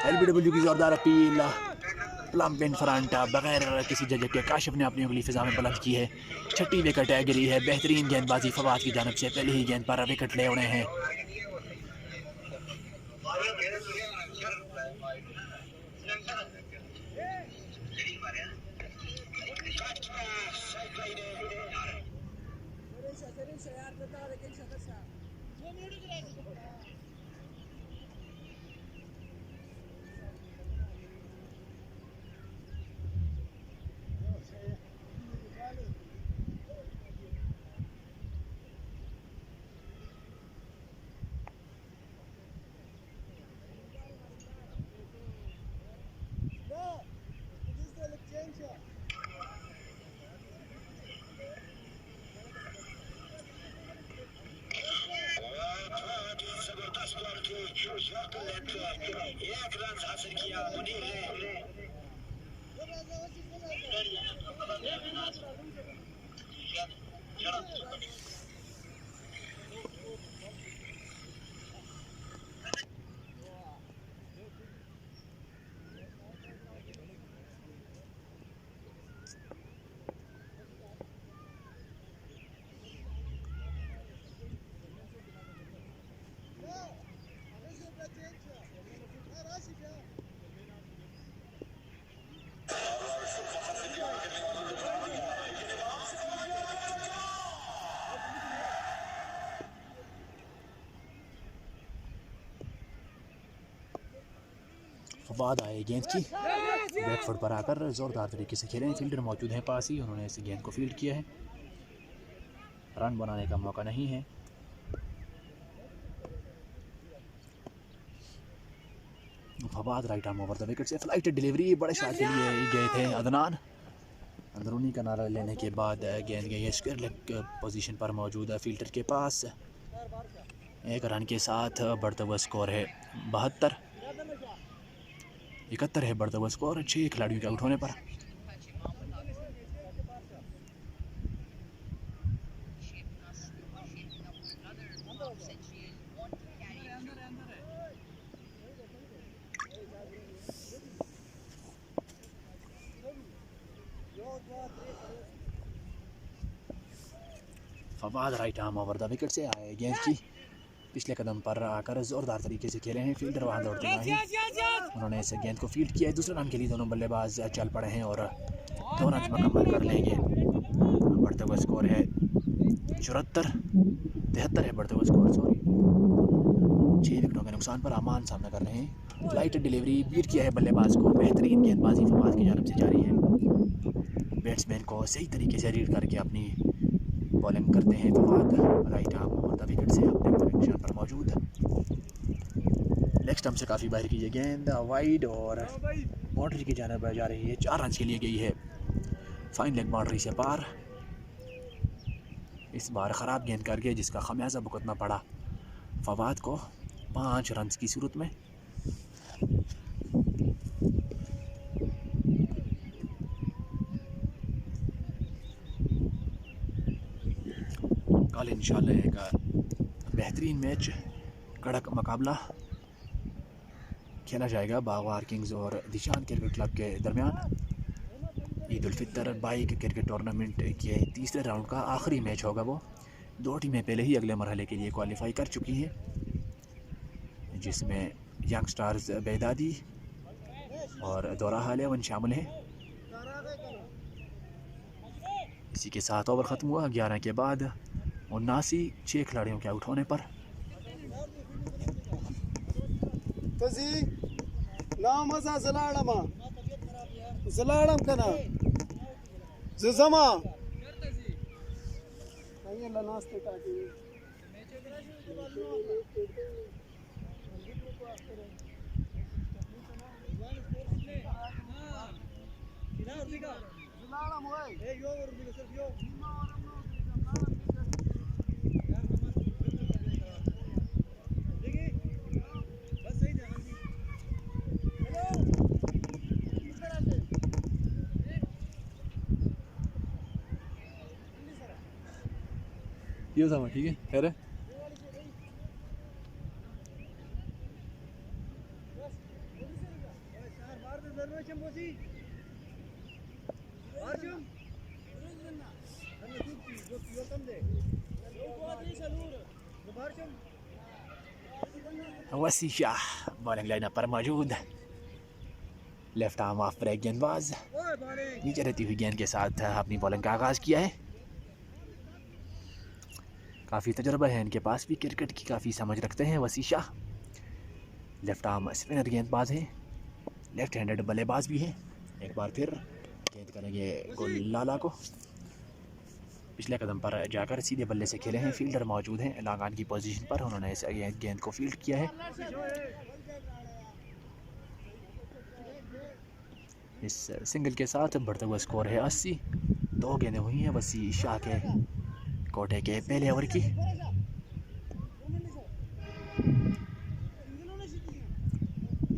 A: LBW की ज़ोरदार अपील प्लम पिन फरांटा बगैर किसी झिझक के काशिफ ने अपनी उंगली फिजा में बुलंद की है। 6ठी विकेट गिरी है। बेहतरीन गेंदबाजी फवाद की जानब से। पहली ही गेंद पर विकेट ले उड़े हैं। फवाद आए गेंद की बैकफुट पर आकर ज़ोरदार तरीके से खेले। फील्डर मौजूद हैं पास ही। उन्होंने इस गेंद को फील्ड किया है। रन बनाने का मौका नहीं है। Fawad right arm over the wicket से फ्लाइट डिलीवरी बड़े शॉट के लिए गए थे अदनान। अंदरूनी किनारा लेने के बाद गेंद गई है स्क्वायर लेग पोजीशन पर मौजूद फील्डर के पास। 1 रन के साथ बढ़ता हुआ स्कोर है 72। 71 है बढ़ता हुआ स्कोर 6 खिलाड़ियों के आउट होने पर। Fawad right arm over the wicket से आए गेंद की पिछले कदम पर आकर ज़ोरदार तरीके से खेले हैं। फील्डर वहाँ दौड़ते माही। उन्होंने इस गेंद को फील्ड किया है। दूसरे रन के लिए दोनों बल्लेबाज चल पड़े हैं और 2 रन मुकम्मल कर लेंगे। बढ़ता हुआ स्कोर है 74। 73 है बढ़ता हुआ स्कोर। 6 विकेटों के नुकसान पर अमान सामना कर रहे हैं। फ्लाइट डिलीवरी बीट किया है बल्लेबाज को। बेहतरीन गेंदबाजी फवाद की जानब से जारी है। बैट्समैन को सही तरीके से रीड करके अपनी बॉलिंग करते हैं Fawad. Right arm over the wicket से अपने पोजीशन पर मौजूद। लेग स्टंप से काफ़ी बाहर की ये गेंद वाइड और बाउंड्री की जानब जा रही है। 4 रन के लिए गई है फाइन लेग बाउंड्री से पार। इस बार ख़राब गेंद कर गया जिसका खमियाजा भुगतना पड़ा फवाद को 5 रन की सूरत में। कल इंशाल्लाह एक बेहतरीन मैच कड़क मुकाबला खेला जाएगा बागवार किंग्स और दिशान क्रिकेट क्लब के दरमियान। Eid ul Fitr bike cricket tournament के तीसरे राउंड का आखिरी मैच होगा। वो 2 टीमें पहले ही अगले मरहले के लिए क्वालिफाई कर चुकी हैं, जिसमें यंग स्टार्स बेदादी और दोराहा 11 शामिल हैं। इसी के साथ ओवर ख़त्म हुआ 11 के बाद 6 खिलाड़ियों के आउट होने पर
C: Zalaram kana Zuzama ये sama ठीक है खैर है
A: वसी शाह बॉलिंग लाइनअप पर मौजूद। लेफ्ट आर्म ऑफ ब्रेक गेंदबाज नीचे रहती हुई गेंद के साथ अपनी बॉलिंग का आगाज़ किया है। काफ़ी तजुर्बा है इनके पास भी, क्रिकेट की काफ़ी समझ रखते हैं वसी शाह। लेफ्ट आर्म स्पिनर गेंदबाज हैं, लेफ्ट हैंडेड बल्लेबाज भी हैं। एक बार फिर गेंद करेंगे गोल लाला को, पिछले कदम पर जाकर सीधे बल्ले से खेले हैं। फील्डर मौजूद हैं लॉन्ग ऑन की पोजीशन पर, उन्होंने इस गेंद को फील्ड किया है। इस सिंगल के साथ बढ़ता हुआ स्कोर है 80। 2 गेंदें हुई हैं वसी शाह के कोटे के पहले ओवर की।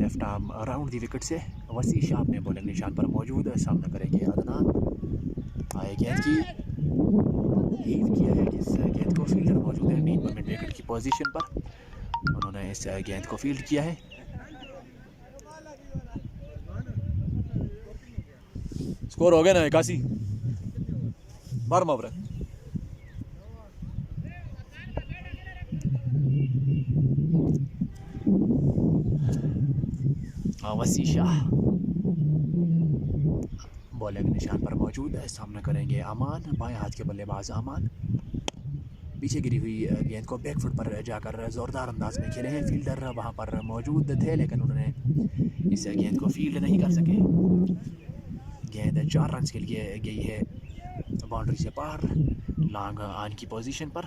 A: लेफ्ट आर्म राउंड दी विकेट से वसी शाह अपने बॉलिंग निशान पर मौजूद, सामना करेंगे अदनान। आए गेंद की हीव किया है, इस गेंद को फील्डर मौजूद है मीन मोमेंट विकेट की पोजीशन पर, उन्होंने इस गेंद को फील्ड किया है।
C: स्कोर हो गया ना 81 12वां ओवर
A: वसी शाह बॉलिंग निशान पर मौजूद है, सामना करेंगे अमान। बाएं हाथ के बल्लेबाज अमान पीछे गिरी हुई गेंद को बैकफुट पर जाकर ज़ोरदार अंदाज में खेले हैं। फील्डर वहां पर मौजूद थे लेकिन उन्होंने इस गेंद को फील्ड नहीं कर सके। गेंद 4 रन के लिए गई है बाउंड्री से पार, लॉन्ग ऑन की पोजीशन पर।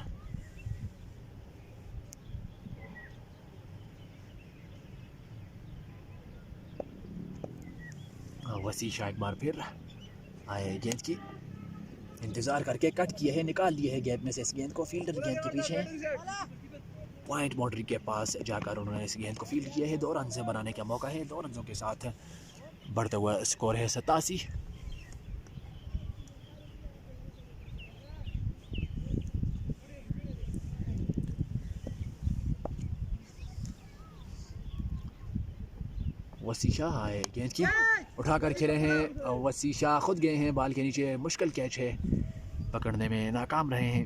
A: वसी शाह एक बार फिर आए, गेंद की इंतज़ार करके कट किए है, निकाल लिए है गैप में से इस गेंद को। फील्डर गेंद के पीछे पॉइंट बाउंड्री के पास जाकर उन्होंने इस गेंद को फील्ड किया है। 2 रन से बनाने का मौका है, 2 रनों के साथ बढ़ता हुआ स्कोर है 87। वसी शाह आए, गेंद की उठाकर खेले हैं। वसी शाह खुद गए हैं बॉल के नीचे, मुश्किल कैच है, पकड़ने में नाकाम रहे हैं,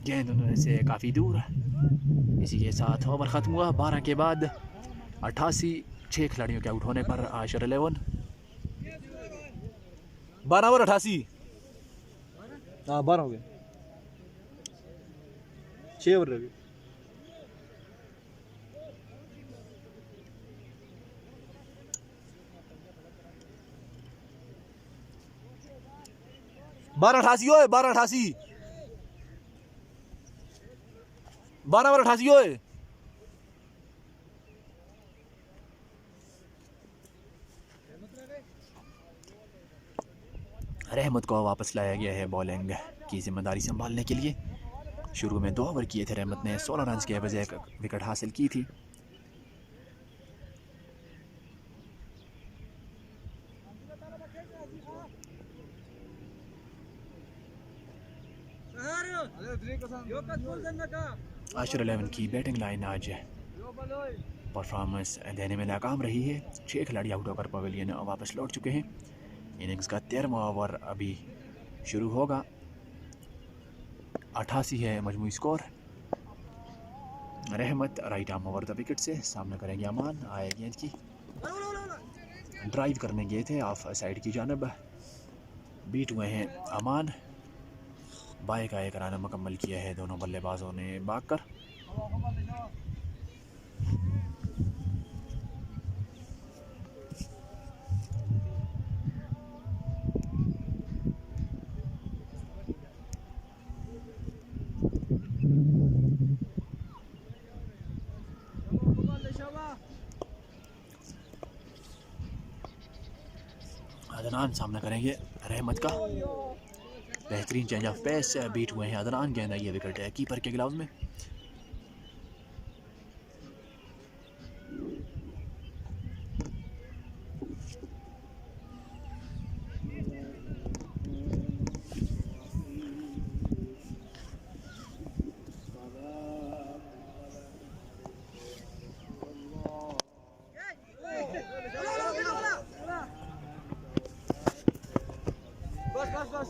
A: गेंद उन्होंने से काफ़ी दूर। इसी के साथ ओवर ख़त्म हुआ 12 के बाद 88। 6 खिलाड़ियों के आउट होने पर आशर 11
C: 12 ओवर 88 हाँ 12 हो गए 6 ओवर रह गए। बारह 88 ओए 12 88 12 ओवर 88 ओए।
A: रहमत को वापस लाया गया है बॉलिंग की जिम्मेदारी संभालने के लिए। शुरू में 2 ओवर किए थे रहमत ने, 16 रन के बजाय विकेट हासिल की थी। आशर 11 की बैटिंग लाइन आज परफॉर्मेंस देने में नाकाम रही है। 6 खिलाड़ी आउट होकर पवेलियन वापस लौट चुके हैं। इनिंग्स का 13वां ओवर अभी शुरू होगा। 88 है मजमूई स्कोर। रहमत right arm over the wicket से, सामना करेंगे अमान। आए गेंद की ड्राइव करने गए थे ऑफ साइड की जानब, बीट हुए हैं अमान। बाई का एक रन मुकम्मल किया है दोनों बल्लेबाजों ने भागकर। अदनान सामना करेंगे रहमत का। बेहतरीन चेंज ऑफ पेस बीट हुए हैं अदनान, गेंद आई है विकेट कीपर के ग्लव्स में।
B: बस बस बस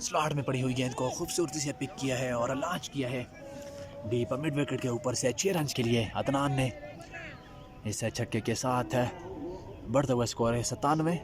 A: स्लॉट में पड़ी हुई गेंद को खूबसूरती से पिक किया है और लॉन्च किया है डीप मिड विकेट के ऊपर से 6 रन के लिए अदनान ने। इस छक्के के साथ बढ़ता हुआ स्कोर है 97।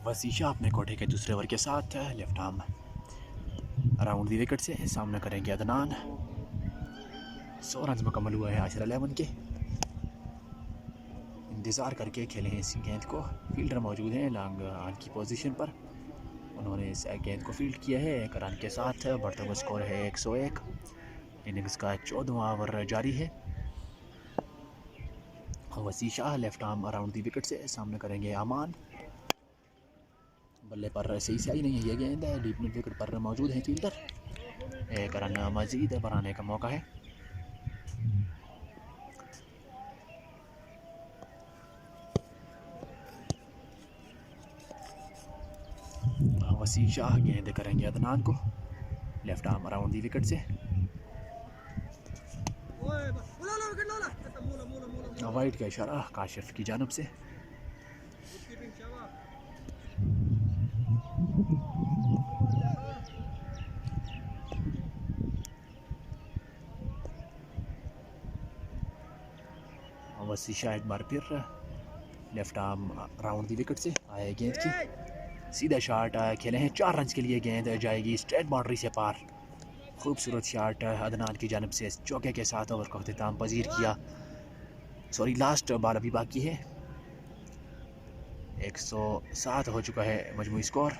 A: वसीशा अपने कोठे के दूसरे ओवर के साथ left arm around the wicket से सामना करेंगे अदनान। 100 रन मुकम्मल हुआ है आशिर 11 के। इंतज़ार करके खेले हैं इस गेंद को। फील्डर मौजूद हैं लॉन्ग ऑन की पोजीशन पर, उन्होंने इस गेंद को फील्ड किया है। 1 रन के साथ बढ़ता हुआ स्कोर है 101। इनिंग्स का 14वां ओवर जारी है। वसीशा left arm around the wicket से सामना करेंगे अमान। बल्ले पर सही से ही नहीं है, ये गेंद है डीप मिड विकेट पर मौजूद है फील्डर। एक रन मजीद बनाने का मौका है। वसी शाह गेंद करेंगे अदनान को left arm around the wicket से। वाइड का इशारा काशिफ की जानब से। वसी शाह एक बार फिर लेफ्ट आर्म राउंड दी विकेट से आए गेंद की सीधा शॉट खेले हैं 4 रन के लिए। गेंद जाएगी स्ट्रेट बाउंड्री से पार। खूबसूरत शॉट अदनान की जानब से चौके के साथ ओवर को अख्तिताम पजीर किया। सॉरी लास्ट बॉल अभी बाकी है। 107 हो चुका है मजमूई स्कोर।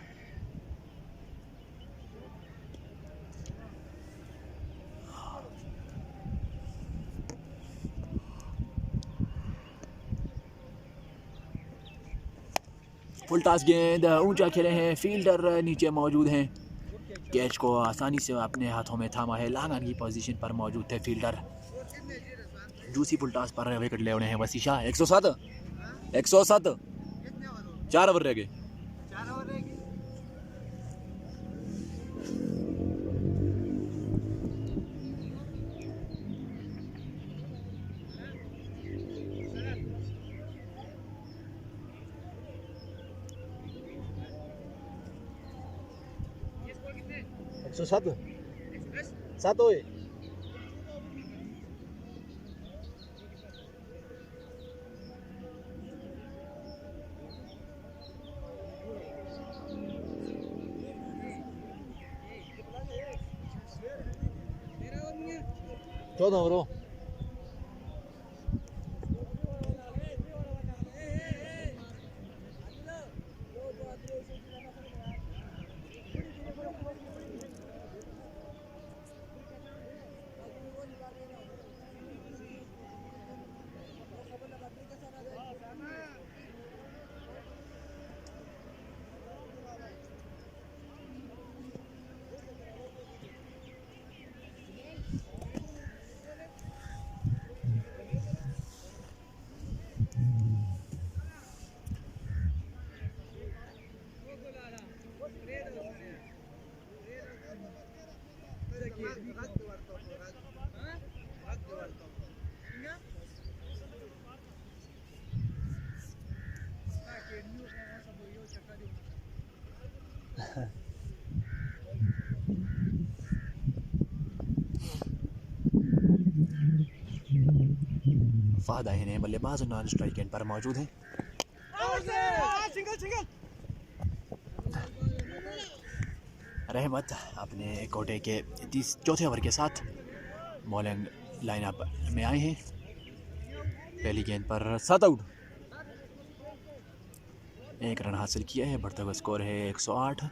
A: फुल टॉस गेंद ऊंचा खेले हैं, फील्डर नीचे मौजूद हैं। कैच को आसानी से अपने हाथों में थामा है। लॉन्ग ऑन की पोजीशन पर मौजूद थे फील्डर। जूसी फुल टॉस पर विकेट ले उन्हें हैं वसी शाह। 107 4 ओवर रह गए।
C: सौ सात सात होए। चौदह ओवरों
A: फाद आए हैं बल्लेबाज नॉन स्ट्राइक एंड पर मौजूद हैं। रहमत अपने कोटे के 34 ओवर के साथ बॉलिंग लाइनअप में आए हैं। पहली गेंद पर 7 आउट, 1 रन हासिल किया है। बढ़ता हुआ स्कोर है 108।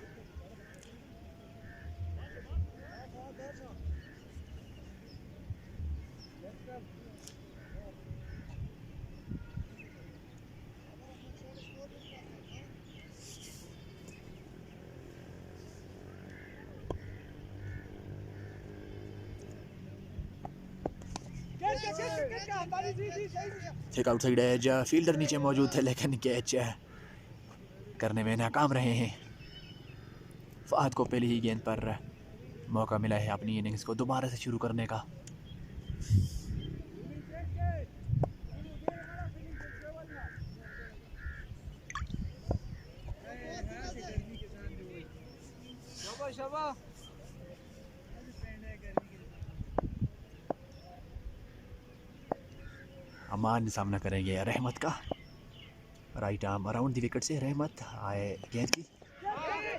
A: एक आउटसाइड एज, फील्डर नीचे मौजूद थे लेकिन कैच करने में नाकाम रहे हैं। फहद को पहली ही गेंद पर मौका मिला है अपनी इनिंग्स को दोबारा से शुरू करने का। अमान सामना करेंगे रहमत का। Right arm around the wicket से रहमत आए गेंद की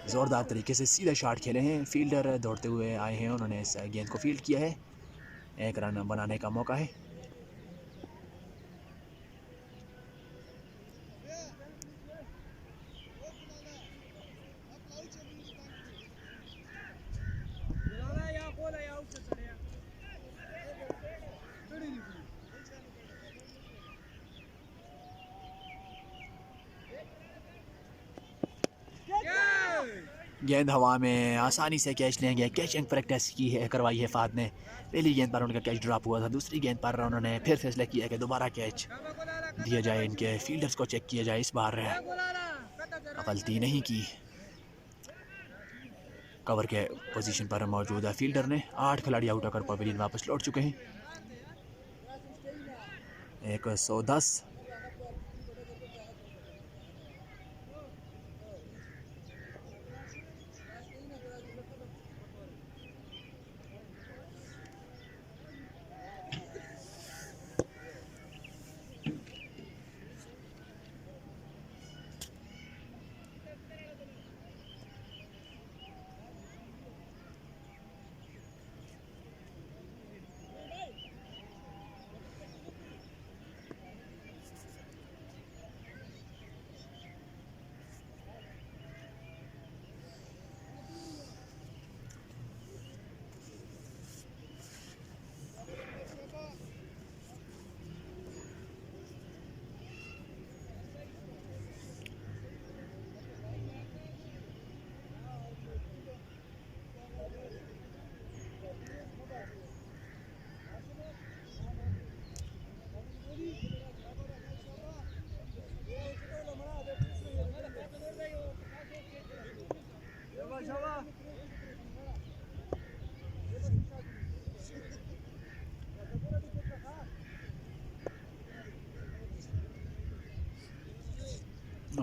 A: ज़ोरदार तरीके से सीधा शॉट खेले हैं। फील्डर दौड़ते हुए आए हैं, उन्होंने इस गेंद को फील्ड किया है। 1 रन बनाने का मौका है। गेंद हवा में आसानी से कैच लेंगे। कैचिंग प्रैक्टिस की है, करवाई है फाद ने। पहली गेंद पर उनका कैच ड्रॉप हुआ था, दूसरी गेंद पर उन्होंने फिर फैसला किया कि दोबारा कैच दिया जाए, इनके फील्डर्स को चेक किया जाए। इस बार गलती नहीं की, कवर के पोजीशन पर मौजूद है फील्डर ने। 8 खिलाड़ी आउट होकर पवेलियन वापस लौट चुके हैं। 110।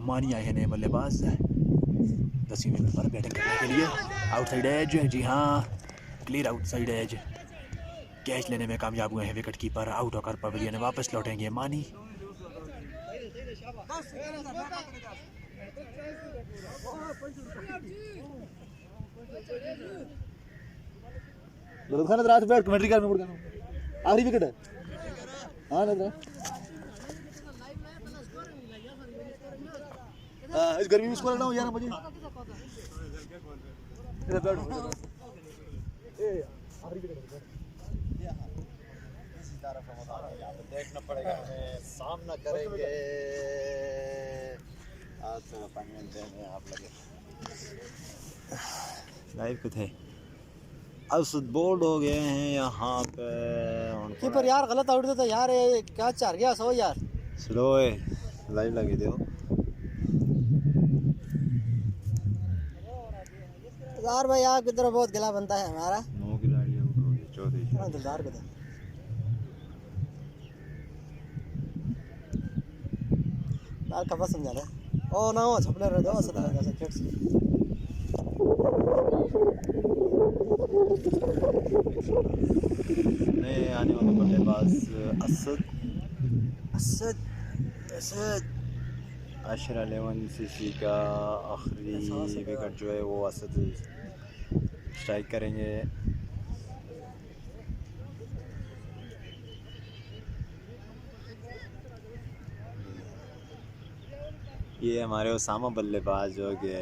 A: मानी आए हैं नए बल्लेबाज 10वीं विकेट पर बैटिंग करने के लिए। आउटसाइड एज, जी हाँ, क्लियर आउटसाइड एज। कैच लेने में कामयाब हुए हैं विकेट कीपर। आउट होकर पवेलियन वापस लौटेंगे मानी।
C: खाना रात बैठ कमेंट्री कर में मुड़ आखिरी विकेट है। हाँ नजर इस गर्मी में स्कोर ना हो 11 बजे इधर बैठ ए आखिरी विकेट
D: देखना पड़ेगा, हमें सामना करेंगे। आज तो अपॉइंटमेंट देंगे आप लगे लाइव को थे। असद बोल्ड हो गए हैं यहाँ पे।
B: कीपर यार गलत आउट देता यार, ये क्या चार गया सो यार।
D: स्लो है, लाइव लगे दो
B: यार भाई, आपकी तरफ बहुत गिला बनता है हमारा।
D: 9 खिलाड़ी आउट हो गए, 14
B: दिलदार को यार कब समझा रहे ओ ना हो छपले रह दो सदा का सेट
D: नए आने वाले बल्लेबाज असद
B: असद असद
D: अशरा 11 सीसी का आखिरी विकेट जो है वो असद स्ट्राइक करेंगे। ये हमारे उसामा बल्लेबाज जो कि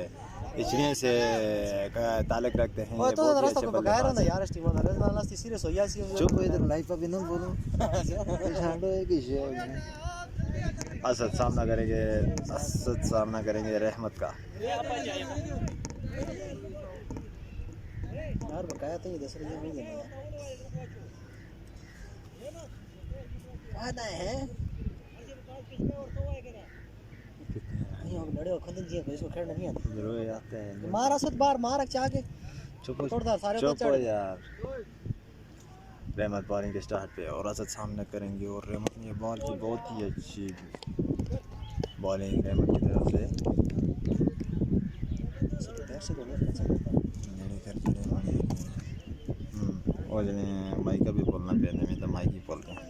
D: इचने से ताल्लुक रखते हैं।
B: वो तो रास्ता को बगाया रहा यार इस टीम वाला वाला सीरियस हो या सी
D: चुप इधर लाइव पे भी ना बोलो। छाड़ो है कि असद सामना करेंगे, असद सामना करेंगे रहमत का।
B: यार बकाया तो ये 10 रुपये नहीं देना यार। आना है नहीं अब लड़े खुद जी को इसको खेलना नहीं आता।
D: रोए आते हैं
B: मार असद बार मार चाह के
D: चुप
B: तोड़दार सारे
D: चुप हो यार। रहमत बॉलिंग के स्टार्ट पे और असद सामना करेंगे। और रहमत ने बॉल की बहुत ही अच्छी बॉलिंग रहमत की तरफ से मेरे घर पे और माइक भी बोलना पहले में तो माइक ही बोल रहे हैं।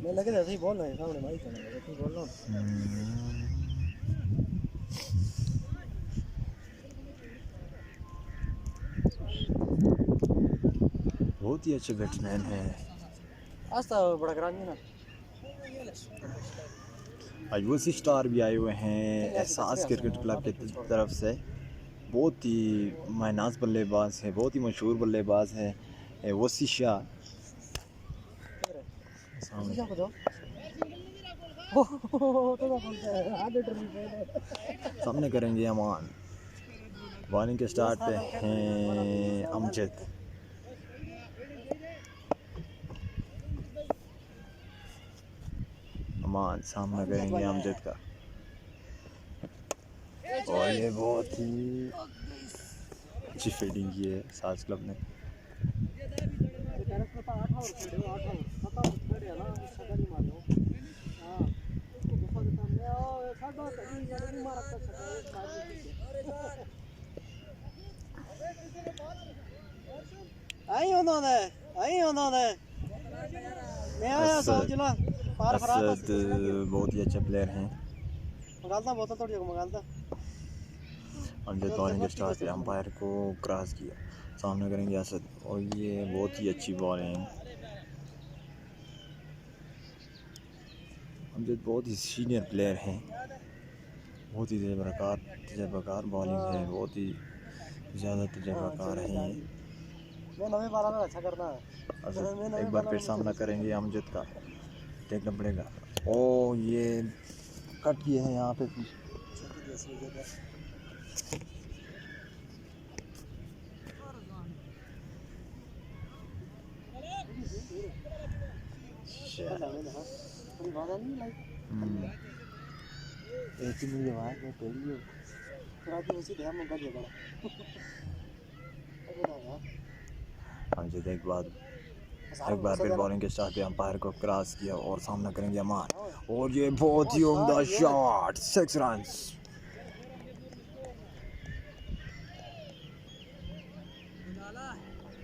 B: मैं लगे ऐसे ही बोल रहे हैं सामने माइक है ऐसे ही बोल रहा हूं।
D: बहुत ही अच्छे बैट्समैन हैं।
B: आज तो बड़ा ग्रामीण है।
D: आज वो स्टार भी आए हुए हैं एहसास क्रिकेट क्लब की तरफ से। बहुत ही मायनाज बल्लेबाज है, बहुत ही मशहूर बल्लेबाज है वसी शाह। सामने करेंगे अमान। बॉलिंग के स्टार्ट पे हैं अमजद। अमान सामना करेंगे अमजद का, और ये बहुत ही अच्छी फील्डिंग की है साज क्लब ने। असद बहुत ही अच्छे प्लेयर हैं। अमजद बॉलिंग के स्टार्ट पे अंपायर को क्रॉस किया, सामने करेंगे असद, और ये बहुत ही अच्छी बॉलिंग। अमजद बहुत ही सीनियर प्लेयर हैं, बहुत ही तजर्बाकार बॉलिंग है, बहुत ही ज़्यादा तजर्बाकार हैं। असद एक बार फिर सामना करेंगे अमजद का, देखना पड़ेगा। ओ ये कट किए हैं यहाँ पे। अमजद एक बार फिर बॉलिंग के स्टार्ट पे अंपायर को क्रॉस किया और सामना करेंगे अमान, और ये बहुत ही उम्दा शॉट, 6 रन्स।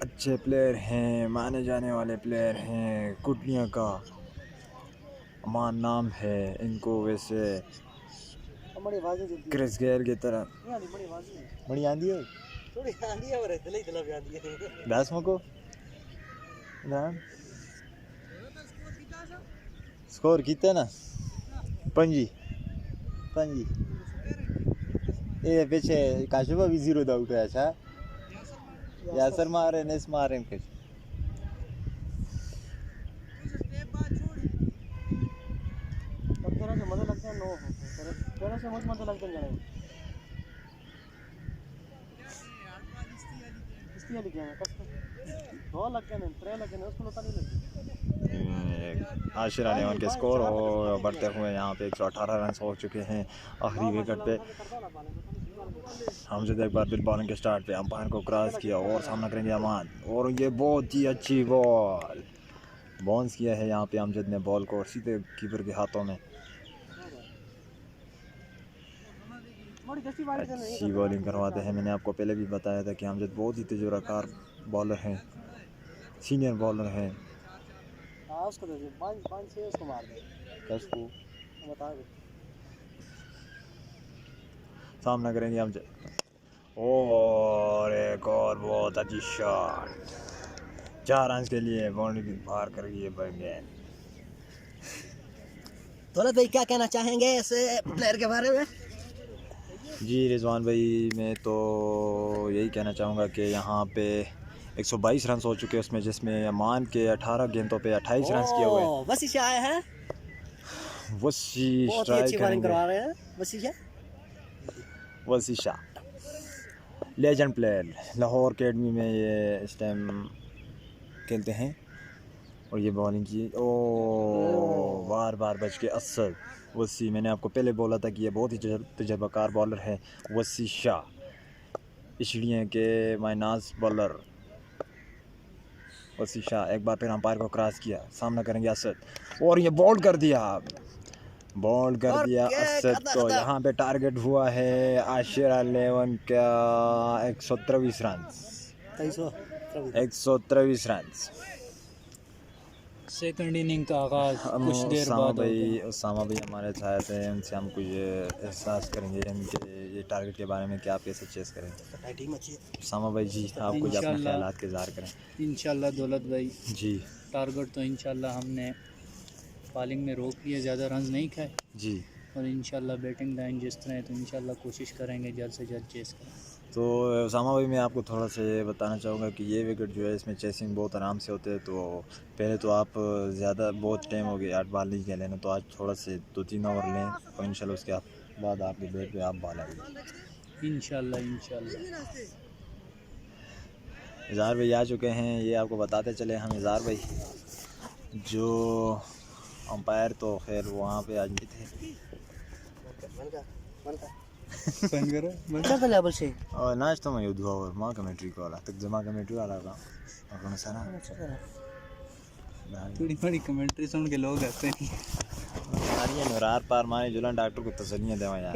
D: अच्छे प्लेयर हैं, माने जाने वाले प्लेयर हैं, कुटनिया का अमान नाम है इनको। वैसे क्रिस गेल की तरह बड़ी आंधी है, बैट्समैन को स्कोर कितना ना पंजी ये पीछे काशुबा भी 0 आउट है। अच्छा यासर मारे नेस मारे कुछ
B: मजा लगता है। नो तेरे से मुझ मजा लगता है। इसकी वाली क्या है? दो लगते हैं, 3 लगते हैं, उसको पता नहीं लगती।
D: आशिर अली के स्कोर और बढ़ते हुए यहाँ पे 118 रन हो चुके हैं आखिरी विकेट पे। हमजद एक बार फिर बॉलिंग के स्टार्ट पे अंपायर को क्रॉस किया और सामना करेंगे अमान, और ये बहुत ही अच्छी बॉल बाउंस किया है यहाँ पे हमजद ने बॉल को, और सीधे कीपर के हाथों में। अच्छी बॉलिंग करवाते हैं। मैंने आपको पहले भी बताया था कि हमजद बहुत ही तजुर्बाकार बॉलर हैं, सीनियर बॉलर हैं।
B: उसको दे 5-6 उसको मार दे।
D: कसको
B: बता दे।
D: सामना करेंगे हमजद, और एक और बहुत अच्छी शॉट, 4 रन के लिए बाउंड्री पार कर गई है बैट्समैन।
B: दौलत भाई क्या कहना चाहेंगे ऐसे प्लेयर के बारे में?
D: जी रिजवान भाई, मैं तो यही कहना चाहूँगा कि यहाँ पे 122 रन हो चुके हैं उसमें, जिसमें अमान के 18 गेंदों पे 28 रन किए हुए हैं।
B: वसी आए हैं,
D: वसी
B: बहुत ही अच्छी बॉलिंग करवा रहे हैं।
D: वसी Shah legend player, Lahore academy में ये इस टाइम खेलते हैं, और ये बॉलिंग की बार बच के असद वसी। मैंने आपको पहले बोला था कि ये बहुत ही तजर्बाकार बॉलर है वसी शाह, इसलिए के माइनास बॉलर वसी शाह। एक बार फिर अंपायर को क्रॉस किया, सामना करेंगे असद, और ये बोल्ड कर दिया असद को। यहाँ पे टारगेट हुआ है आशिर 11 का 123 रन, 123 रन।
E: सेकंड इनिंग का आगाज कुछ देर बाद
D: उसामा भाई हमारे साथ हैं, उनसे हम कुछ एहसास करेंगे इनके ये टारगेट के बारे में कि आप कैसे चेस करें। उसामा भाई जी, आप कुछ अपने ख्यालात के इज़हार करें।
E: इंशाल्लाह दौलत भाई
D: जी,
E: टारगेट तो इंशाल्लाह हमने बॉलिंग में रोक लिए, ज़्यादा रन नहीं खाए
D: जी,
E: और इंशाल्लाह बैटिंग लाइन जिस तरह है तो इंशाल्लाह कोशिश करेंगे जल्द से जल्द चेस करें।
D: तो उसामा भाई, मैं आपको थोड़ा सा ये बताना चाहूँगा कि ये विकेट जो है इसमें चेसिंग बहुत आराम से होते हैं। तो पहले तो आप ज़्यादा बहुत टाइम हो गया 8 बॉल नहीं खेले ना, तो आज थोड़ा से 2-3 ओवर लें, और इंशाल्लाह उसके बाद आपके बैट पे आप बॉल आएगी।
E: इंशाल्लाह इंशाल्लाह।
D: इज़हार भाई आ चुके हैं, ये आपको बताते चले हम। इज़हार भाई जो अंपायर तो खैर वहाँ पे आज नहीं थे। और नाच तो मैं युद्ध और माँ कमेंट्री को वाला तक जमा कमेंट्री वाला का और सारा
E: थोड़ी बड़ी कमेंट्री सुन के लोग हंसते हैं।
D: सारियाँ नूरार पार मारे जुलन डॉक्टर को तसल्लियाँ देवा यार।